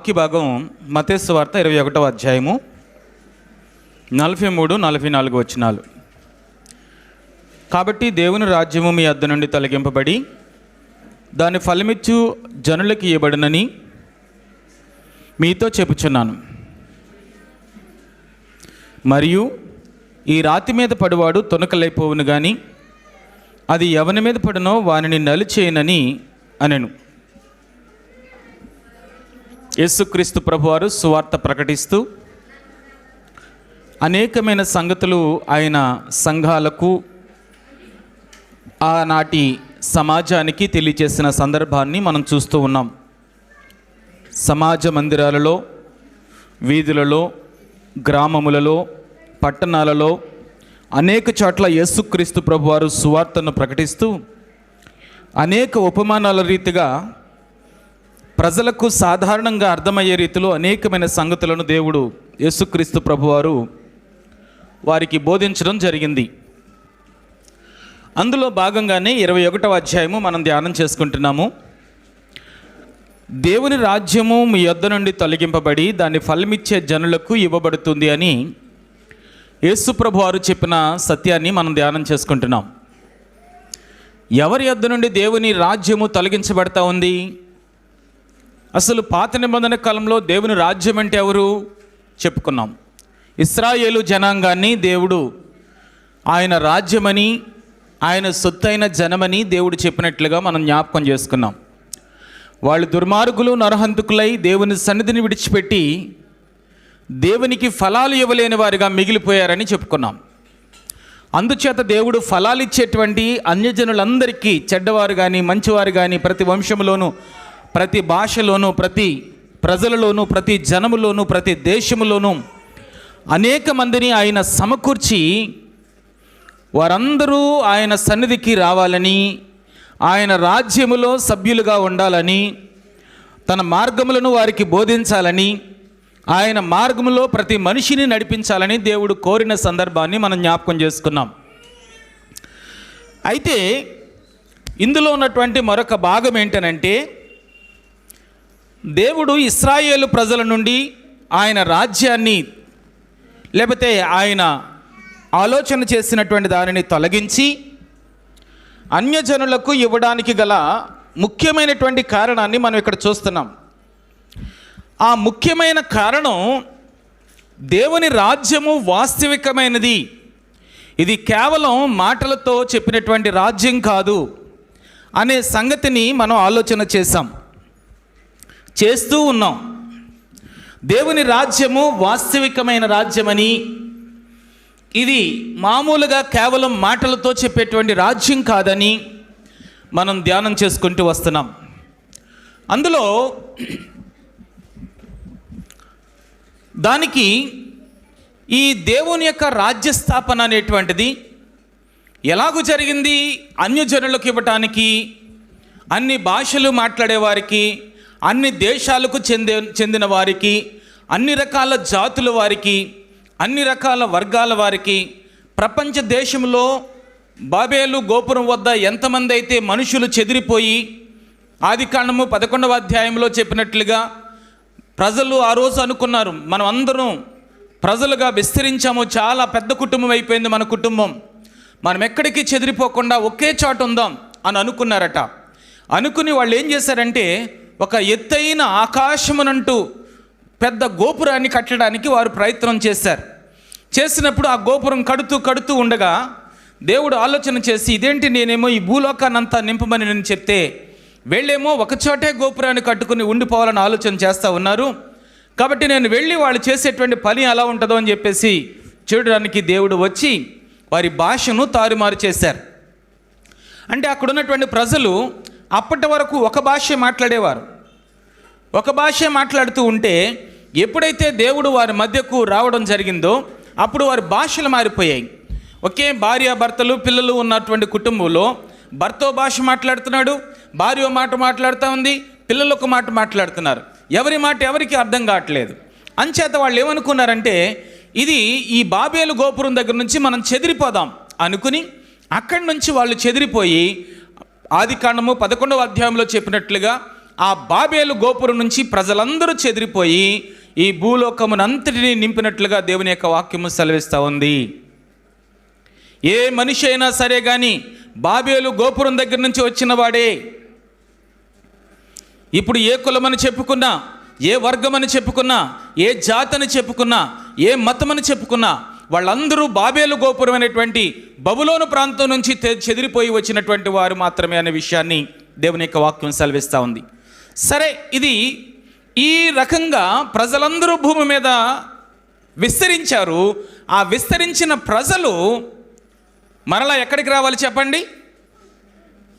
వాక్య భాగం మత్తయి సువార్త 21వ అధ్యాయము 43-44 వచనాలు. కాబట్టి దేవుని రాజ్యము మీ వద్ద నుండి తొలగింపబడి దాని ఫలమిచ్చు జనులకు ఇవ్వబడునని మీతో చెప్పుచున్నాను. మరియు ఈ రాతి మీద పడువాడు తొనకలైపోవును గాని అది ఎవని మీద పడునో వానిని నలిచేయనని అనెను. యేసుక్రీస్తు ప్రభువారు సువార్త ప్రకటిస్తూ అనేకమైన సంగతులు ఆయన సంఘాలకు ఆనాటి సమాజానికి తెలియచేసిన సందర్భాన్ని మనం చూస్తూ ఉన్నాం. సమాజ మందిరాలలో, వీధులలో, గ్రామములలో, పట్టణాలలో అనేక చోట్ల యేసుక్రీస్తు ప్రభువారు సువార్తను ప్రకటిస్తూ అనేక ఉపమానాల రీతిగా ప్రజలకు సాధారణంగా అర్థమయ్యే రీతిలో అనేకమైన సంగతులను దేవుడు యేసుక్రీస్తు ప్రభువారు వారికి బోధించడం జరిగింది. అందులో భాగంగానే 21వ అధ్యాయము మనం ధ్యానం చేసుకుంటున్నాము. దేవుని రాజ్యము మీ యొద్ద నుండి తొలగింపబడి దాన్ని ఫలమిచ్చే జనులకు ఇవ్వబడుతుంది అని యేసు ప్రభువారు చెప్పిన సత్యాన్ని మనం ధ్యానం చేసుకుంటున్నాం. ఎవరి యొద్ద నుండి దేవుని రాజ్యము తొలగించబడతా ఉంది? అసలు పాత నిబంధన కాలంలో దేవుని రాజ్యం అంటే ఎవరు చెప్పుకున్నాం. ఇశ్రాయేలు జనాంగాన్ని దేవుడు ఆయన రాజ్యమని, ఆయన సొత్తైన జనమని దేవుడు చెప్పినట్లుగా మనం జ్ఞాపకం చేసుకున్నాం. వాళ్ళు దుర్మార్గులు, నరహంతకులై దేవుని సన్నిధిని విడిచిపెట్టి దేవునికి ఫలాలు ఇవ్వలేని వారిగా మిగిలిపోయారని చెప్పుకున్నాం. అందుచేత దేవుడు ఫలాలు ఇచ్చేటువంటి అన్యజనులందరికీ, చెడ్డవారు కానీ మంచివారు కానీ, ప్రతి వంశంలోనూ, ప్రతి భాషలోనూ, ప్రతి ప్రజలలోనూ, ప్రతి జనములోనూ, ప్రతి దేశములోనూ అనేక మందిని ఆయన సమకూర్చి వారందరూ ఆయన సన్నిధికి రావాలని, ఆయన రాజ్యములో సభ్యులుగా ఉండాలని, తన మార్గములను వారికి బోధించాలని, ఆయన మార్గములో ప్రతి మనిషిని నడిపించాలని దేవుడు కోరిన సందర్భాన్ని మనం జ్ఞాపకం చేసుకున్నాం. అయితే ఇందులో ఉన్నటువంటి మరొక భాగం ఏంటనంటే, దేవుడు ఇశ్రాయేలు ప్రజల నుండి ఆయన రాజ్యాన్ని, లేకపోతే ఆయన ఆలోచన చేసినటువంటి దానిని తొలగించి అన్యజనులకు ఇవ్వడానికి గల ముఖ్యమైనటువంటి కారణాన్ని మనం ఇక్కడ చూస్తున్నాం. ఆ ముఖ్యమైన కారణం, దేవుని రాజ్యము వాస్తవికమైనది, ఇది కేవలం మాటలతో చెప్పినటువంటి రాజ్యం కాదు అనే సంగతిని మనం ఆలోచన చేస్తూ ఉన్నాం. దేవుని రాజ్యము వాస్తవికమైన రాజ్యమని, ఇది మామూలుగా కేవలం మాటలతో చెప్పేటువంటి రాజ్యం కాదని మనం ధ్యానం చేసుకుంటూ వస్తున్నాం. అందులో దానికి ఈ దేవుని యొక్క రాజ్య స్థాపన అనేటువంటిది ఎలాగూ జరిగింది? అన్యజనులకు ఇవ్వటానికి, అన్ని భాషలు మాట్లాడేవారికి, అన్ని దేశాలకు చెందిన వారికి, అన్ని రకాల జాతుల వారికి, అన్ని రకాల వర్గాల వారికి, ప్రపంచ దేశంలో బాబేలు గోపురం వద్ద ఎంతమంది అయితే మనుషులు చెదిరిపోయి ఆదికాండము 11వ అధ్యాయంలో చెప్పినట్లుగా ప్రజలు ఆ రోజు అనుకున్నారు, మనం అందరం ప్రజలుగా విస్తరించాము, చాలా పెద్ద కుటుంబం అయిపోయింది మన కుటుంబం, మనం ఎక్కడికి చెదిరిపోకుండా ఒకే చోట ఉందాం అని అనుకున్నారట. అనుకుని వాళ్ళు ఏం చేశారంటే, ఒక ఎత్తైన ఆకాశమునంటూ పెద్ద గోపురాన్ని కట్టడానికి వారు ప్రయత్నం చేసినప్పుడు ఆ గోపురం కడుతూ ఉండగా దేవుడు ఆలోచన చేసి, ఇదేంటి, నేనేమో ఈ భూలోకాన్నంతా నింపమని నేను చెప్తే వెళ్ళేమో ఒకచోటే గోపురాన్ని కట్టుకుని ఉండిపోవాలని ఆలోచన చేస్తూ ఉన్నారు, కాబట్టి నేను వెళ్ళి వాళ్ళు చేసేటువంటి పని ఎలా ఉంటుందో అని చెప్పేసి చూడడానికి దేవుడు వచ్చి వారి భాషను తారుమారు చేశారు. అంటే అక్కడ ఉన్నటువంటి ప్రజలు అప్పటి వరకు ఒక భాష మాట్లాడేవారు, ఒక భాష మాట్లాడుతూ ఉంటే ఎప్పుడైతే దేవుడు వారి మధ్యకు రావడం జరిగిందో అప్పుడు వారి భాషలు మారిపోయాయి. ఒకే భార్యాభర్తలు, పిల్లలు ఉన్నటువంటి కుటుంబంలో భర్త భాష మాట్లాడుతున్నాడు, భార్య మాట మాట్లాడుతూ ఉంది, పిల్లలు ఒక మాట మాట్లాడుతున్నారు, ఎవరి మాట ఎవరికి అర్థం కావట్లేదు. అంచేత వాళ్ళు ఏమనుకున్నారంటే, ఇది ఈ బాబేలు గోపురం దగ్గర నుంచి మనం చెదిరిపోదాం అనుకుని అక్కడి నుంచి వాళ్ళు చెదిరిపోయి ఆదికాండము 11వ అధ్యాయంలో చెప్పినట్లుగా ఆ బాబేలు గోపురం నుంచి ప్రజలందరూ చెదిరిపోయి ఈ భూలోకమునంతటినీ నింపినట్లుగా దేవుని యొక్క వాక్యము సెలవిస్తూ ఉంది. ఏ మనిషి అయినా సరే కానీ బాబేలు గోపురం దగ్గర నుంచి వచ్చిన వాడే. ఇప్పుడు ఏ కులమని చెప్పుకున్నా, ఏ వర్గమని చెప్పుకున్నా, ఏ జాతని చెప్పుకున్నా, ఏ మతమని చెప్పుకున్నా, వాళ్ళందరూ బాబేలు గోపురం అనేటువంటి బబులోను ప్రాంతం నుంచి చెదిరిపోయి వచ్చినటువంటి వారు మాత్రమే అనే విషయాన్ని దేవుని యొక్క వాక్యం సెలవిస్తూ ఉంది. సరే, ఇది ఈ రకంగా ప్రజలందరూ భూమి మీద విస్తరించారు. ఆ విస్తరించిన ప్రజలు మరలా ఎక్కడికి రావాలి చెప్పండి?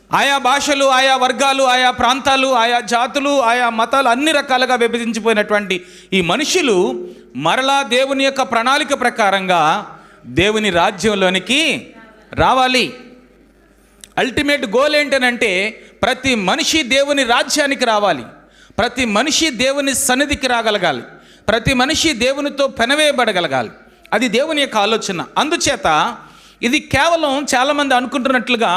ఆయా భాషలు, ఆయా వర్గాలు, ఆయా ప్రాంతాలు, ఆయా జాతులు, ఆయా మతాలు అన్ని రకాలుగా విభజించిపోయినటువంటి ఈ మనుషులు మరలా దేవుని యొక్క ప్రణాళిక ప్రకారంగా దేవుని రాజ్యంలోనికి రావాలి. అల్టిమేట్ గోల్ ఏంటనంటే ప్రతి మనిషి దేవుని రాజ్యానికి రావాలి. ప్రతి మనిషి దేవుని సన్నిధికి రాగలగాలి. ప్రతి మనిషి దేవునితో పెనవేయబడగలగాలి. అది దేవుని యొక్క ఆలోచన. అందుచేత ఇది కేవలం చాలామంది అనుకుంటున్నట్లుగా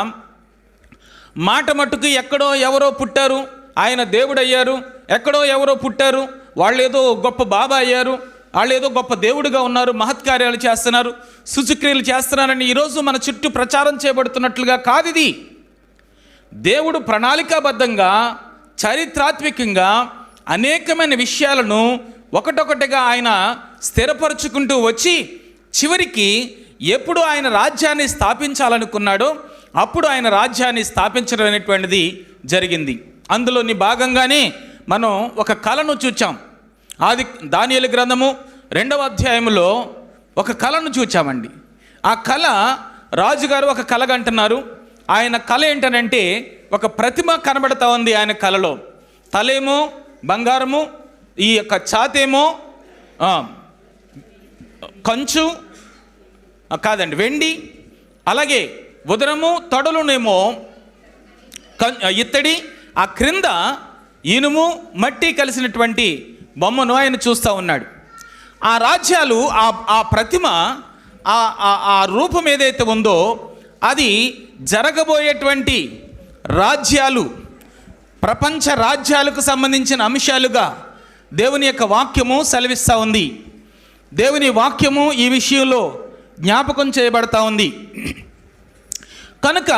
మాట మట్టుకు ఎక్కడో ఎవరో పుట్టారు, ఆయన దేవుడు అయ్యారు, ఎక్కడో ఎవరో పుట్టారు, వాళ్ళు ఏదో గొప్ప బాబా అయ్యారు, వాళ్ళు ఏదో గొప్ప దేవుడిగా ఉన్నారు, మహత్కార్యాలు చేస్తున్నారు, సూచక్రియలు చేస్తున్నారని ఈరోజు మన చుట్టూ ప్రచారం చేయబడుతున్నట్లుగా కాదు. ఇది దేవుడు ప్రణాళికాబద్ధంగా చారిత్రాత్మకంగా అనేకమైన విషయాలను ఒకటొకటిగా ఆయన స్థిరపరుచుకుంటూ వచ్చి చివరికి ఎప్పుడు ఆయన రాజ్యాన్ని స్థాపించాలనుకున్నాడో అప్పుడు ఆయన రాజ్యాన్ని స్థాపించడం అనేటువంటిది జరిగింది. అందులోని భాగంగానే మనం ఒక కళను చూచాం. దానియేలు గ్రంథము 2వ అధ్యాయంలో ఒక కళను చూచామండి. ఆ కళ రాజుగారు ఒక కళగంటున్నారు. ఆయన కళ ఏంటనంటే ఒక ప్రతిమ కనబడతా ఉంది. ఆయన కళలో తలేమో బంగారము, ఈ యొక్క ఛాతేమో కంచు కాదండి వెండి, అలాగే ఉదరము తొడలునేమో ఇత్తడి, ఆ క్రింద ఇనుము మట్టి కలిసినటువంటి బొమ్మను ఆయన చూస్తూ ఉన్నాడు. ఆ రాజ్యాలు ఆ ప్రతిమ ఆ రూపం ఏదైతే ఉందో అది జరగబోయేటువంటి రాజ్యాలు, ప్రపంచ రాజ్యాలకు సంబంధించిన అంశాలుగా దేవుని యొక్క వాక్యము సెలవిస్తూ ఉంది. దేవుని వాక్యము ఈ విషయంలో జ్ఞాపకం చేయబడతా ఉంది. కనుక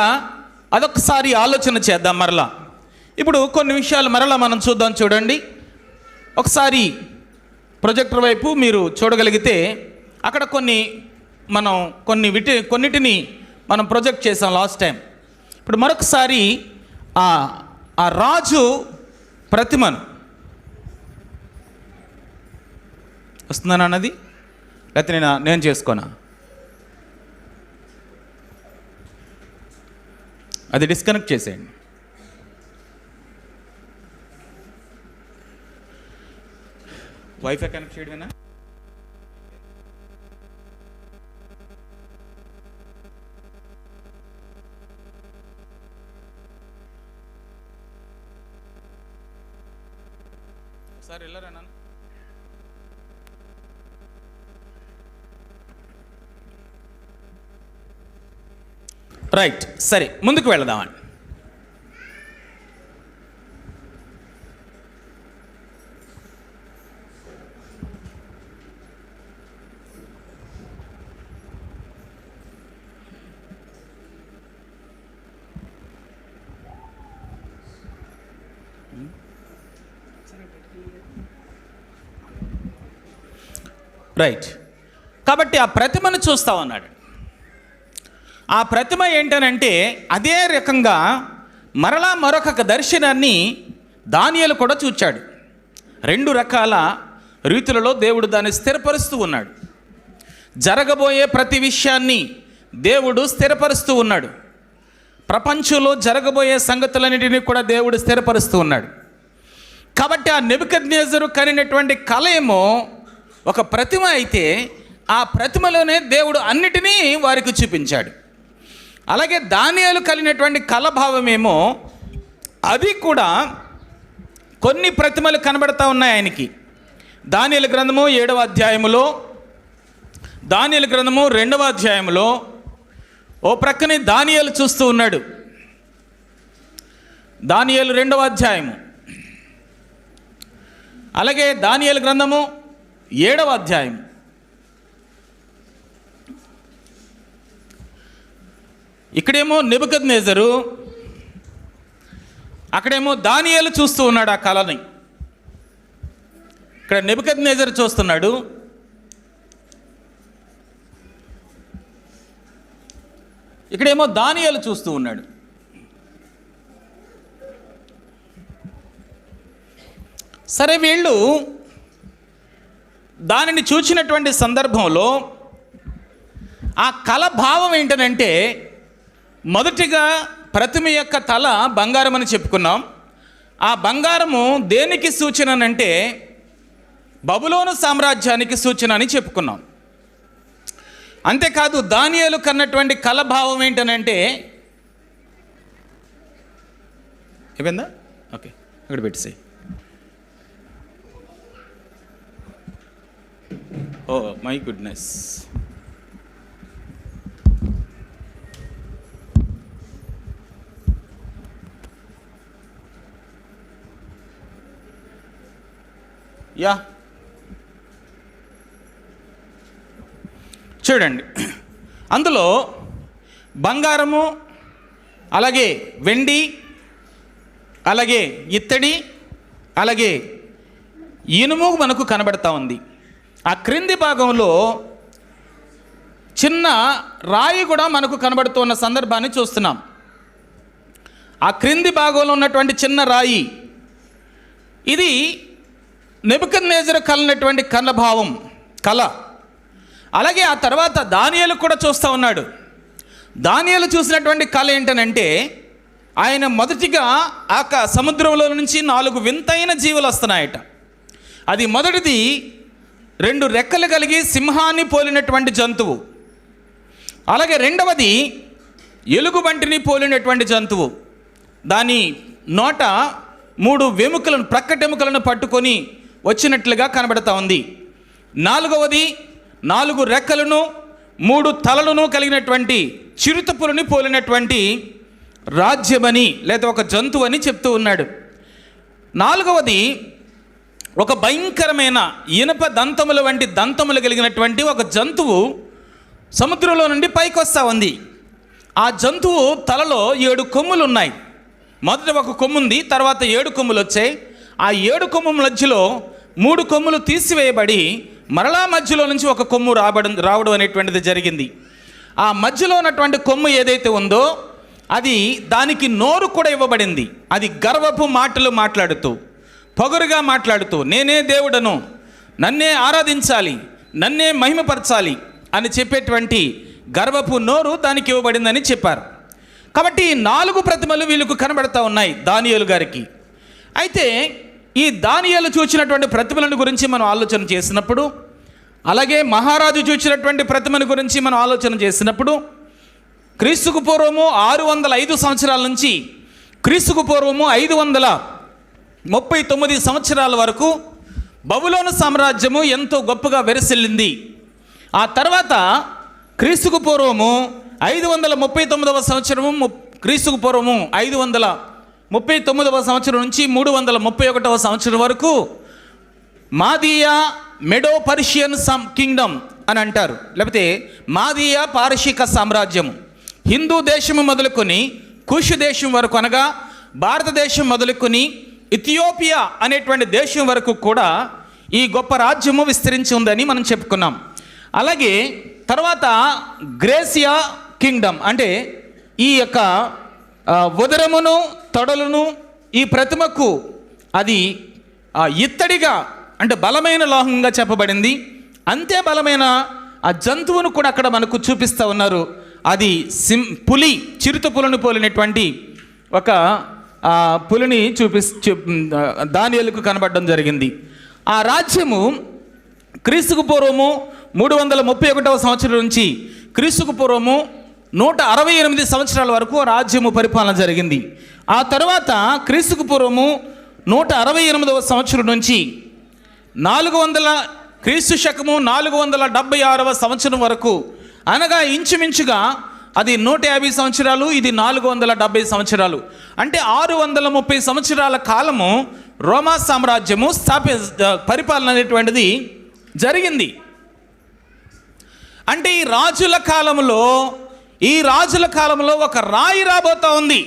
అదొకసారి ఆలోచన చేద్దాం. మరలా ఇప్పుడు కొన్ని విషయాలు మరలా మనం చూద్దాం. చూడండి, ఒకసారి ప్రొజెక్టర్ వైపు మీరు చూడగలిగితే అక్కడ కొన్నిటిని మనం ప్రొజెక్ట్ చేసాం లాస్ట్ టైం. ఇప్పుడు మరొకసారి ఆ రాజు ప్రతిమను వస్తుందని అన్నది, లేకపోతే నేను చేసుకోనా? అది డిస్కనెక్ట్ చేసేయండి. వైఫై కనెక్ట్ చేయడమేనా? ఒకసారి వెళ్ళరా నాన్న. రైట్, సరే ముందుకు వెళదామండి. రైట్, కాబట్టి ఆ ప్రతిమను చూస్తా ఉన్నాడు. ఆ ప్రతిమ ఏంటనంటే అదే రకంగా మరలా మరొక దర్శనాన్ని దానియేలు కూడా చూచాడు. 2 రకాల రీతులలో దేవుడు దాన్ని స్థిరపరుస్తూ ఉన్నాడు. జరగబోయే ప్రతి విషయాన్ని దేవుడు స్థిరపరుస్తూ ఉన్నాడు. ప్రపంచంలో జరగబోయే సంగతులన్నిటినీ కూడా దేవుడు స్థిరపరుస్తూ ఉన్నాడు. కాబట్టి ఆ నెబుకద్నెజరు కనినటువంటి కళ ఏమో ఒక ప్రతిమ అయితే ఆ ప్రతిమలోనే దేవుడు అన్నిటినీ వారికి చూపించాడు. అలాగే దానియేలు కలిగినటువంటి కళభావమేమో అది కూడా కొన్ని ప్రతిమలు కనబడతా ఉన్నాయి ఆయనకి. దానియేలు గ్రంథము 7వ అధ్యాయములో, దానియేలు గ్రంథము 2వ అధ్యాయములో ఓ ప్రక్కనే దానియేలు చూస్తూ ఉన్నాడు. దానియేలు 2వ అధ్యాయము అలాగే దానియేలు గ్రంథము 7వ అధ్యాయం. ఇక్కడేమో నెబుకద్నెజరు, అక్కడేమో దానియేలు చూస్తూ ఉన్నాడు ఆ కళని. ఇక్కడ నెబుకద్నెజరు చూస్తున్నాడు, ఇక్కడేమో దానియేలు చూస్తూ ఉన్నాడు. సరే, వీళ్ళు దానిని చూసినటువంటి సందర్భంలో ఆ కళ భావం ఏంటనంటే, మొదటిగా ప్రతిమ యొక్క తల బంగారం అని చెప్పుకున్నాం. ఆ బంగారము దేనికి సూచన అంటే బబులోను సామ్రాజ్యానికి సూచన అని చెప్పుకున్నాం. అంతేకాదు దానియేలు కన్నటువంటి కళ భావం ఏంటనంటే, ఏమైందా? ఓకే, ఇక్కడ పెట్టేసి. Oh my goodness. యా, చూడండి, అందులో బంగారము, అలాగే వెండి, అలాగే ఇత్తడి, అలాగే ఇనుము మనకు కనబడతా ఉంది. ఆ క్రింది భాగంలో చిన్న రాయి కూడా మనకు కనబడుతున్న సందర్భాన్ని చూస్తున్నాం. ఆ క్రింది భాగంలో ఉన్నటువంటి చిన్న రాయి, ఇది నెబుకద్నెజరు కలనటువంటి కళ. అలాగే ఆ తర్వాత దానియేలు కూడా చూస్తూ ఉన్నాడు. దానియేలు చూసినటువంటి కళ ఏంటనంటే, ఆయన మొదటిగా ఆ సముద్రంలో నుంచి 4 వింతైన జీవులు వస్తున్నాయట. అది మొదటిది 2 రెక్కలు కలిగి సింహాన్ని పోలినటువంటి జంతువు. అలాగే రెండవది ఎలుగుబంటిని పోలినటువంటి జంతువు. దాని నోట 3 వెముకలను, ప్రక్కటెముకలను పట్టుకొని వచ్చినట్లుగా కనబడతా ఉంది. నాలుగవది 4 రెక్కలను 3 తలలను కలిగినటువంటి చిరుతపులని పోలినటువంటి రాజ్యమని లేదా ఒక జంతువు అని చెప్తూ ఉన్నాడు. నాలుగవది ఒక భయంకరమైన ఇనప దంతముల వంటి దంతములు కలిగినటువంటి ఒక జంతువు సముద్రంలో నుండి పైకి వస్తూ ఉంది. ఆ జంతువు తలలో 7 కొమ్ములు ఉన్నాయి. మొదట ఒక కొమ్ము ఉంది, తర్వాత 7 కొమ్ములు వచ్చాయి. ఆ 7 కొమ్ముల మధ్యలో 3 కొమ్ములు తీసివేయబడి మరలా మధ్యలో నుంచి ఒక కొమ్ము రావడం అనేటువంటిది జరిగింది. ఆ మధ్యలో ఉన్నటువంటి కొమ్ము ఏదైతే ఉందో అది, దానికి నోరు కూడా ఇవ్వబడింది. అది గర్వపు మాటలు మాట్లాడుతూ, పొగరుగా మాట్లాడుతూ, నేనే దేవుడను, నన్నే ఆరాధించాలి, నన్నే మహిమపరచాలి అని చెప్పేటువంటి గర్వపు నోరు దానికి ఇవ్వబడిందని చెప్పారు. కాబట్టి 4 ప్రతిమలు వీళ్ళకు కనబడతా ఉన్నాయి దానియేలు గారికి. అయితే ఈ దానియేలు చూసినటువంటి ప్రతిమలను గురించి మనం ఆలోచన చేసినప్పుడు, అలాగే మహారాజు చూసినటువంటి ప్రతిమను గురించి మనం ఆలోచన చేసినప్పుడు, క్రీస్తుకు పూర్వము 605 సంవత్సరాల నుంచి క్రీస్తుకు పూర్వము 539 సంవత్సరాల వరకు బబులోను సామ్రాజ్యము ఎంతో గొప్పగా వెరసిల్లింది. ఆ తర్వాత క్రీస్తుకు పూర్వము 539వ సంవత్సరము, క్రీస్తుకు పూర్వము 539వ సంవత్సరం నుంచి 331వ సంవత్సరం వరకు మాదియా మెడో పర్షియన్ కింగ్డమ్ అని అంటారు, లేకపోతే మాదియా పారశీక సామ్రాజ్యము. హిందూ దేశము మొదలుకొని కుష్ దేశం వరకు, అనగా భారతదేశం మొదలుకొని ఇథియోపియా అనేటువంటి దేశం వరకు కూడా ఈ గొప్ప రాజ్యము విస్తరించి ఉందని మనం చెప్పుకున్నాం. అలాగే తర్వాత గ్రేసియా కింగ్డమ్, అంటే ఈ యొక్క ఉదరమును తొడలను ఈ ప్రతిమకు అది ఇత్తడిగా, అంటే బలమైన లోహంగా చెప్పబడింది. అంతే బలమైన ఆ జంతువును కూడా అక్కడ మనకు చూపిస్తూ ఉన్నారు. అది పులి, చిరుత పులిని పోలినటువంటి ఒక పులిని దానియేలుకు కనబడడం జరిగింది. ఆ రాజ్యము క్రీస్తుకు పూర్వము 331వ సంవత్సరం నుంచి క్రీస్తుకు పూర్వము 168 సంవత్సరాల వరకు రాజ్యము పరిపాలన జరిగింది. ఆ తర్వాత క్రీస్తుకు పూర్వము 168వ సంవత్సరం నుంచి 400 క్రీస్తు శకము 476వ సంవత్సరం వరకు, అనగా ఇంచుమించుగా అది 150 సంవత్సరాలు, ఇది 470 సంవత్సరాలు, అంటే 630 సంవత్సరాల కాలము రోమా సామ్రాజ్యము పరిపాలన అనేటువంటిది జరిగింది. అంటే ఈ రాజుల కాలంలో ఒక రాయి రాబోతా ఉంది.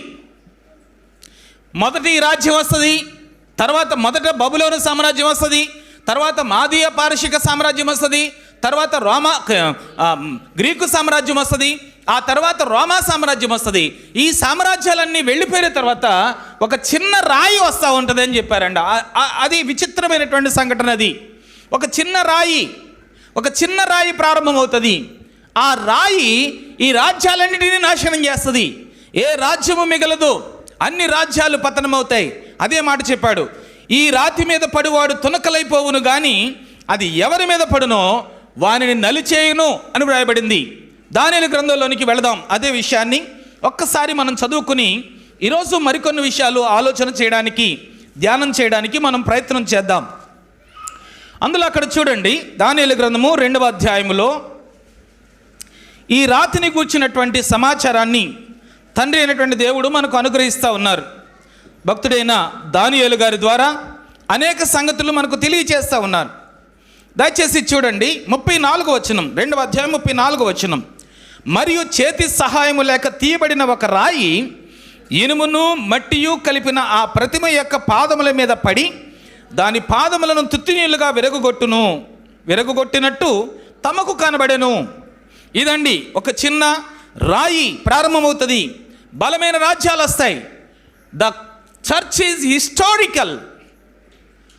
మొదటి రాజ్యం వస్తుంది, తర్వాత మొదట బబులోను సామ్రాజ్యం వస్తుంది, తర్వాత మాదీయ పారశిక సామ్రాజ్యం వస్తుంది, తర్వాత గ్రీకు సామ్రాజ్యం వస్తుంది, ఆ తర్వాత రోమా సామ్రాజ్యం వస్తుంది. ఈ సామ్రాజ్యాలన్నీ వెళ్ళిపోయిన తర్వాత ఒక చిన్న రాయి వస్తూ ఉంటుంది అని చెప్పారండి. అది విచిత్రమైనటువంటి సంఘటన. అది ఒక చిన్న రాయి ప్రారంభమవుతుంది. ఆ రాయి ఈ రాజ్యాలన్నిటినీ నాశనం చేస్తుంది. ఏ రాజ్యము మిగలదు, అన్ని రాజ్యాలు పతనమవుతాయి. అదే మాట చెప్పాడు. ఈ రాతి మీద పడివాడు తునకలైపోవును కానీ అది ఎవరి మీద పడునో వానిని నలిచేయును అని వ్రాయబడింది. దానియేలు గ్రంథంలోనికి వెళదాం. అదే విషయాన్ని ఒక్కసారి మనం చదువుకుని ఈరోజు మరికొన్ని విషయాలు ఆలోచన చేయడానికి, ధ్యానం చేయడానికి మనం ప్రయత్నం చేద్దాం. అందులో అక్కడ చూడండి, దానియేలు గ్రంథము 2వ అధ్యాయములో ఈ రాతిని గూర్చినటువంటి సమాచారాన్ని తండ్రి అయినటువంటి దేవుడు మనకు అనుగ్రహిస్తూ ఉన్నారు. భక్తుడైన దానియేలు గారి ద్వారా అనేక సంగతులు మనకు తెలియచేస్తూ ఉన్నారు. దయచేసి చూడండి 34వ వచనం, 2వ అధ్యాయం 34వ వచనం. మరియు చేతి సహాయము లేక తీయబడిన ఒక రాయి ఇనుమును మట్టియు కలిపిన ఆ ప్రతిమ యొక్క పాదముల మీద పడి దాని పాదములను తుత్తినీళ్లుగా విరగొట్టినట్టు తమకు కనబడెను. ఇదండి ఒక చిన్న రాయి ప్రారంభమవుతుంది. బలమైన రాజ్యాలు వస్తాయి. The church is historical.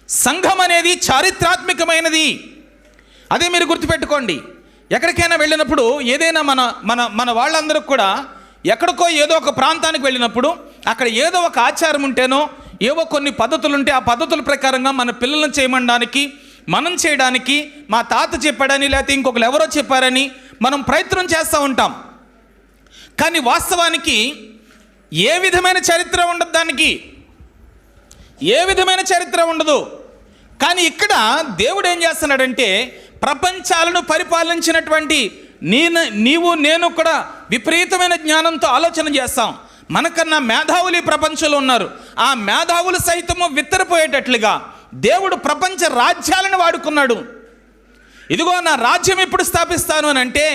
సంఘం అనేది చారిత్రాత్మకమైనది. అదే మీరు గుర్తుపెట్టుకోండి. ఎక్కడికైనా వెళ్ళినప్పుడు ఏదైనా మన వాళ్ళందరూ కూడా ఎక్కడికో ఏదో ఒక ప్రాంతానికి వెళ్ళినప్పుడు అక్కడ ఏదో ఒక ఆచారం ఉంటేనో ఏవో కొన్ని పద్ధతులు ఉంటే ఆ పద్ధతుల ప్రకారంగా మన పిల్లలను చేయమనడానికి, మనం చేయడానికి, మా తాత చెప్పాడని లేకపోతే ఇంకొకరు ఎవరో చెప్పారని మనం ప్రయత్నం చేస్తూ ఉంటాం. కానీ వాస్తవానికి ఏ విధమైన చరిత్ర ఉండదు, దానికి ఏ విధమైన చరిత్ర ఉండదు. కానీ ఇక్కడ దేవుడు ఏం చేస్తున్నాడంటే ప్రపంచాలను పరిపాలించినటువంటి నీవు నేను కూడా విపరీతమైన జ్ఞానంతో ఆలోచన చేస్తాం. మనకన్నా మేధావులు ఈ ప్రపంచంలో ఉన్నారు. ఆ మేధావులు సైతము విత్తరపోయేటట్లుగా దేవుడు ప్రపంచ రాజ్యాలను వాడుకున్నాడు. ఇదిగో నా రాజ్యం ఎప్పుడు స్థాపిస్తాను అని అంటే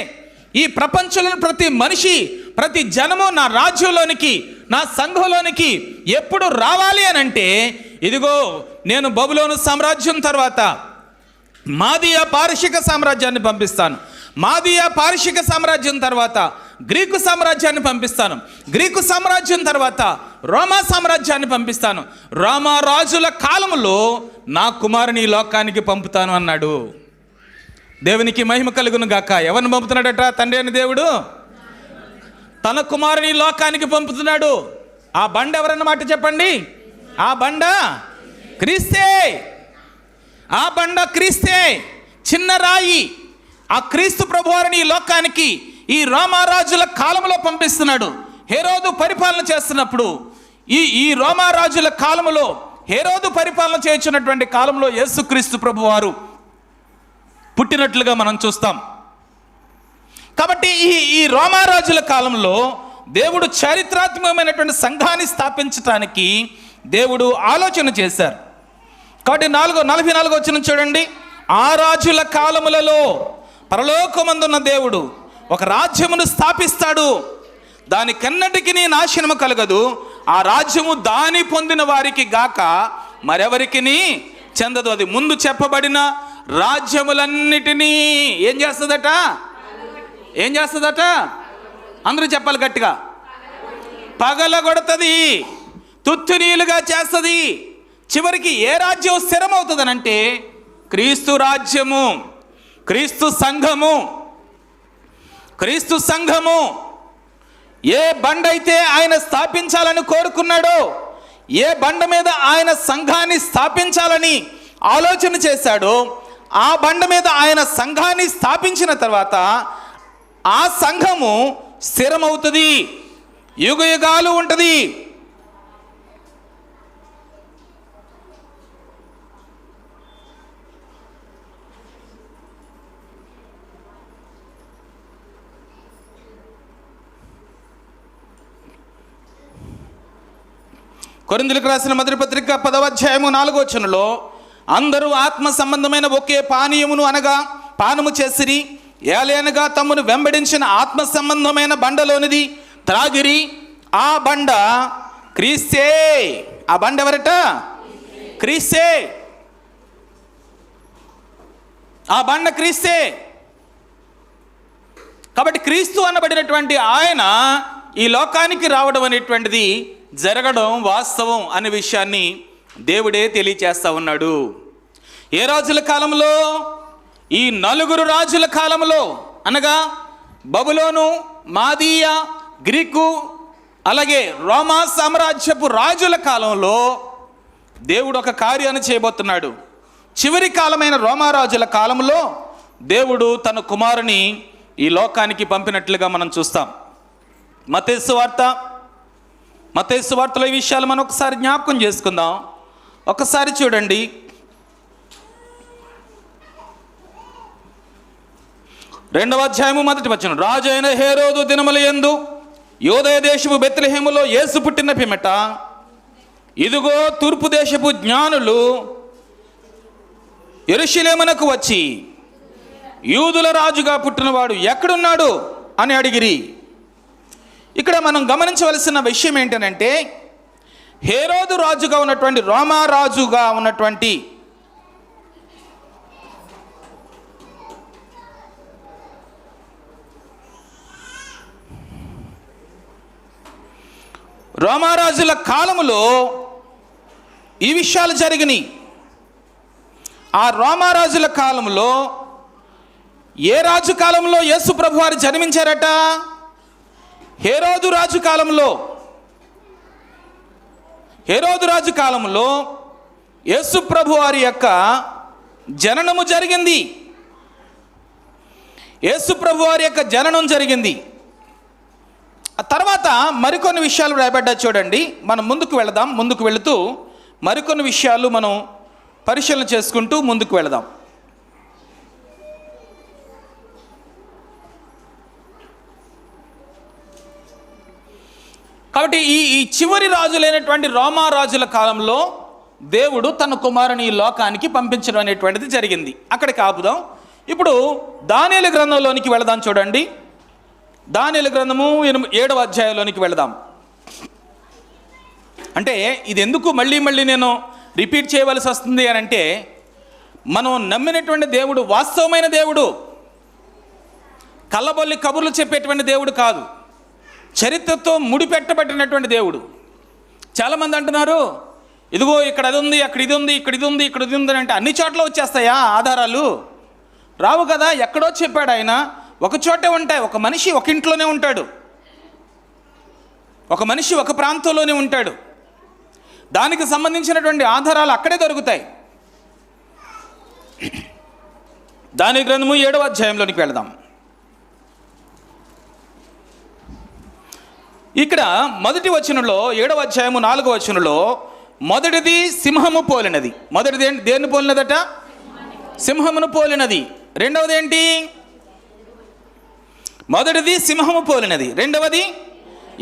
ఈ ప్రపంచంలో ప్రతి మనిషి, ప్రతి జనము నా రాజ్యంలోనికి, నా సంఘంలోనికి ఎప్పుడు రావాలి అని అంటే ఇదిగో నేను బబులోను సామ్రాజ్యం తర్వాత మాదీయ పారశిక సామ్రాజ్యాన్ని పంపిస్తాను. మాదీయ పారశిక సామ్రాజ్యం తర్వాత గ్రీకు సామ్రాజ్యాన్ని పంపిస్తాను. గ్రీకు సామ్రాజ్యం తర్వాత రోమా సామ్రాజ్యాన్ని పంపిస్తాను. రోమా రాజుల కాలంలో నా కుమారుని లోకానికి పంపుతాను అన్నాడు. దేవునికి మహిమ కలుగును గాక. ఎవరిని పంపుతున్నాడట? తండ్రి అని దేవుడు తన కుమారుని లోకానికి పంపుతున్నాడు. ఆ బండ ఎవరన్నమాట చెప్పండి? ఆ బండ క్రీస్తే. ఆ బండ క్రీస్తే, చిన్న రాయి. ఆ క్రీస్తు ప్రభువారిని ఈ లోకానికి ఈ రోమారాజుల కాలంలో పంపిస్తున్నాడు. హేరోదు పరిపాలన చేస్తున్నప్పుడు ఈ రోమారాజుల కాలంలో, హేరోదు పరిపాలన చేస్తున్నటువంటి కాలంలో యేసుక్రీస్తు ప్రభువారు పుట్టినట్లుగా మనం చూస్తాం. కాబట్టి ఈ రోమారాజుల కాలంలో దేవుడు చారిత్రాత్మకమైనటువంటి సంఘాన్ని స్థాపించడానికి దేవుడు ఆలోచన చేశారు. కాబట్టి 44వ వచనం చూడండి. ఆ రాజుల కాలములలో పరలోకమందున్న దేవుడు ఒక రాజ్యమును స్థాపిస్తాడు, దానికన్నటికి నాశనము కలగదు. ఆ రాజ్యము దాని పొందిన వారికి గాక మరెవరికి చెందదు. అది ముందు చెప్పబడిన రాజ్యములన్నిటినీ ఏం చేస్తుందట? అందరూ చెప్పాలి గట్టిగా. పగలగొడుతుంది, తుత్తునీలుగా చేస్తుంది. చివరికి ఏ రాజ్యం స్థిరమవుతుందనంటే క్రీస్తు రాజ్యము, క్రీస్తు సంఘము. ఏ బండ అయితే ఆయన స్థాపించాలని కోరుకున్నాడో, ఏ బండ మీద ఆయన సంఘాన్ని స్థాపించాలని ఆలోచన చేశాడో, ఆ బండ మీద ఆయన సంఘాన్ని స్థాపించిన తర్వాత ఆ సంఘము స్థిరమవుతుంది, యుగయుగాలు ఉంటుంది. కొరింథీయులకు రాసిన మొదటి పత్రిక 10వ అధ్యాయము 4వ వచనంలో అందరూ ఆత్మ సంబంధమైన ఒకే పానీయమును అనగా పానము చేసిరి, ఏలయనగా తమ్మును వెంబడించిన ఆత్మ సంబంధమైన బండలోనిది త్రాగిరి. ఆ బండ క్రీస్తే. ఆ బండ ఎవరట? క్రీస్తే. ఆ బండ క్రీస్తే. కాబట్టి క్రీస్తు అనబడినటువంటి ఆయన ఈ లోకానికి రావడం అనేటువంటిది జరగడం వాస్తవం అనే విషయాన్ని దేవుడే తెలియచేస్తా ఉన్నాడు. ఏ రాజుల కాలంలో? ఈ 4 రాజుల కాలంలో, అనగా బబులోను, మాదీయ, గ్రీకు, అలాగే రోమా సామ్రాజ్యపు రాజుల కాలంలో దేవుడు ఒక కార్యాన్ని చేయబోతున్నాడు. చివరి కాలమైన రోమారాజుల కాలంలో దేవుడు తన కుమారుని ఈ లోకానికి పంపినట్లుగా మనం చూస్తాం. మత్తయి సువార్తలో ఈ విషయాలు మనం ఒకసారి జ్ఞాపకం చేసుకుందాం. ఒకసారి చూడండి. 2వ అధ్యాయము 1వ వచనం. రాజు అయిన హేరోదు దినముల యందు యూదయ దేశపు బెత్లెహేములో యేసు పుట్టిన పిమ్మట ఇదిగో తూర్పు దేశపు జ్ఞానులు యెరూషలేమునకు వచ్చి యూదుల రాజుగా పుట్టినవాడు ఎక్కడున్నాడు అని అడిగిరి. ఇక్కడ మనం గమనించవలసిన విషయం ఏంటంటే, హేరోదు రాజుగా ఉన్నటువంటి, రోమా రాజుగా ఉన్నటువంటి రోమారాజుల కాలములో ఈ విషయాలు జరిగినాయి. ఆ రోమారాజుల కాలంలో ఏ రాజు కాలంలో యేసు ప్రభు వారు జన్మించారట? హేరోదు రాజు కాలంలో. హేరోదు రాజు కాలంలో యేసు ప్రభు వారి యొక్క జననము జరిగింది. యేసు ప్రభు వారి యొక్క జననం జరిగింది. ఆ తర్వాత మరికొన్ని విషయాలు రాయబడ్డా చూడండి. మనం ముందుకు వెళదాం. ముందుకు వెళుతూ మరికొన్ని విషయాలు మనం పరిశీలన చేసుకుంటూ ముందుకు వెళదాం. కాబట్టి ఈ చివరి రాజులైనటువంటి రోమా రాజుల కాలంలో దేవుడు తన కుమారుని ఈ లోకానికి పంపించడం అనేటువంటిది జరిగింది. అక్కడికి ఆపుదాం. ఇప్పుడు దానియేలు గ్రంథంలోనికి వెళదాం. చూడండి, దానియేలు గ్రంథము 7వ అధ్యాయంలోనికి వెళదాం. అంటే ఇది ఎందుకు మళ్ళీ నేను రిపీట్ చేయవలసి వస్తుంది అని అంటే, మనం నమ్మినటువంటి దేవుడు వాస్తవమైన దేవుడు, కళ్ళబొల్లి కబుర్లు చెప్పేటువంటి దేవుడు కాదు, చరిత్రతో ముడిపెట్టబడినటువంటి దేవుడు. చాలామంది అంటున్నారు, ఇదిగో ఇక్కడ అది ఉంది, అక్కడ ఇది ఉంది, ఇక్కడ ఇది ఉంది, ఇక్కడ ఇది ఉంది అంటే అన్ని చోట్ల వచ్చేస్తాయా ఆధారాలు? రావు కదా. ఎక్కడో చెప్పాడు ఆయన. ఒక చోటే ఉంటాయి. ఒక మనిషి ఒక ఇంట్లోనే ఉంటాడు, ఒక మనిషి ఒక ప్రాంతంలోనే ఉంటాడు. దానికి సంబంధించినటువంటి ఆధారాలు అక్కడే దొరుకుతాయి. దాని గ్రంథము 7వ అధ్యాయంలోనికి వెళదాం. ఇక్కడ మొదటి వచనంలో 7వ అధ్యాయము 4వ వచనంలో మొదటిది సింహము పోలినది. మొదటిది ఏంటి? దేన్ని పోలినదట? సింహమును పోలినది. రెండవది ఏంటి? మొదటిది సింహము పోలినది, రెండవది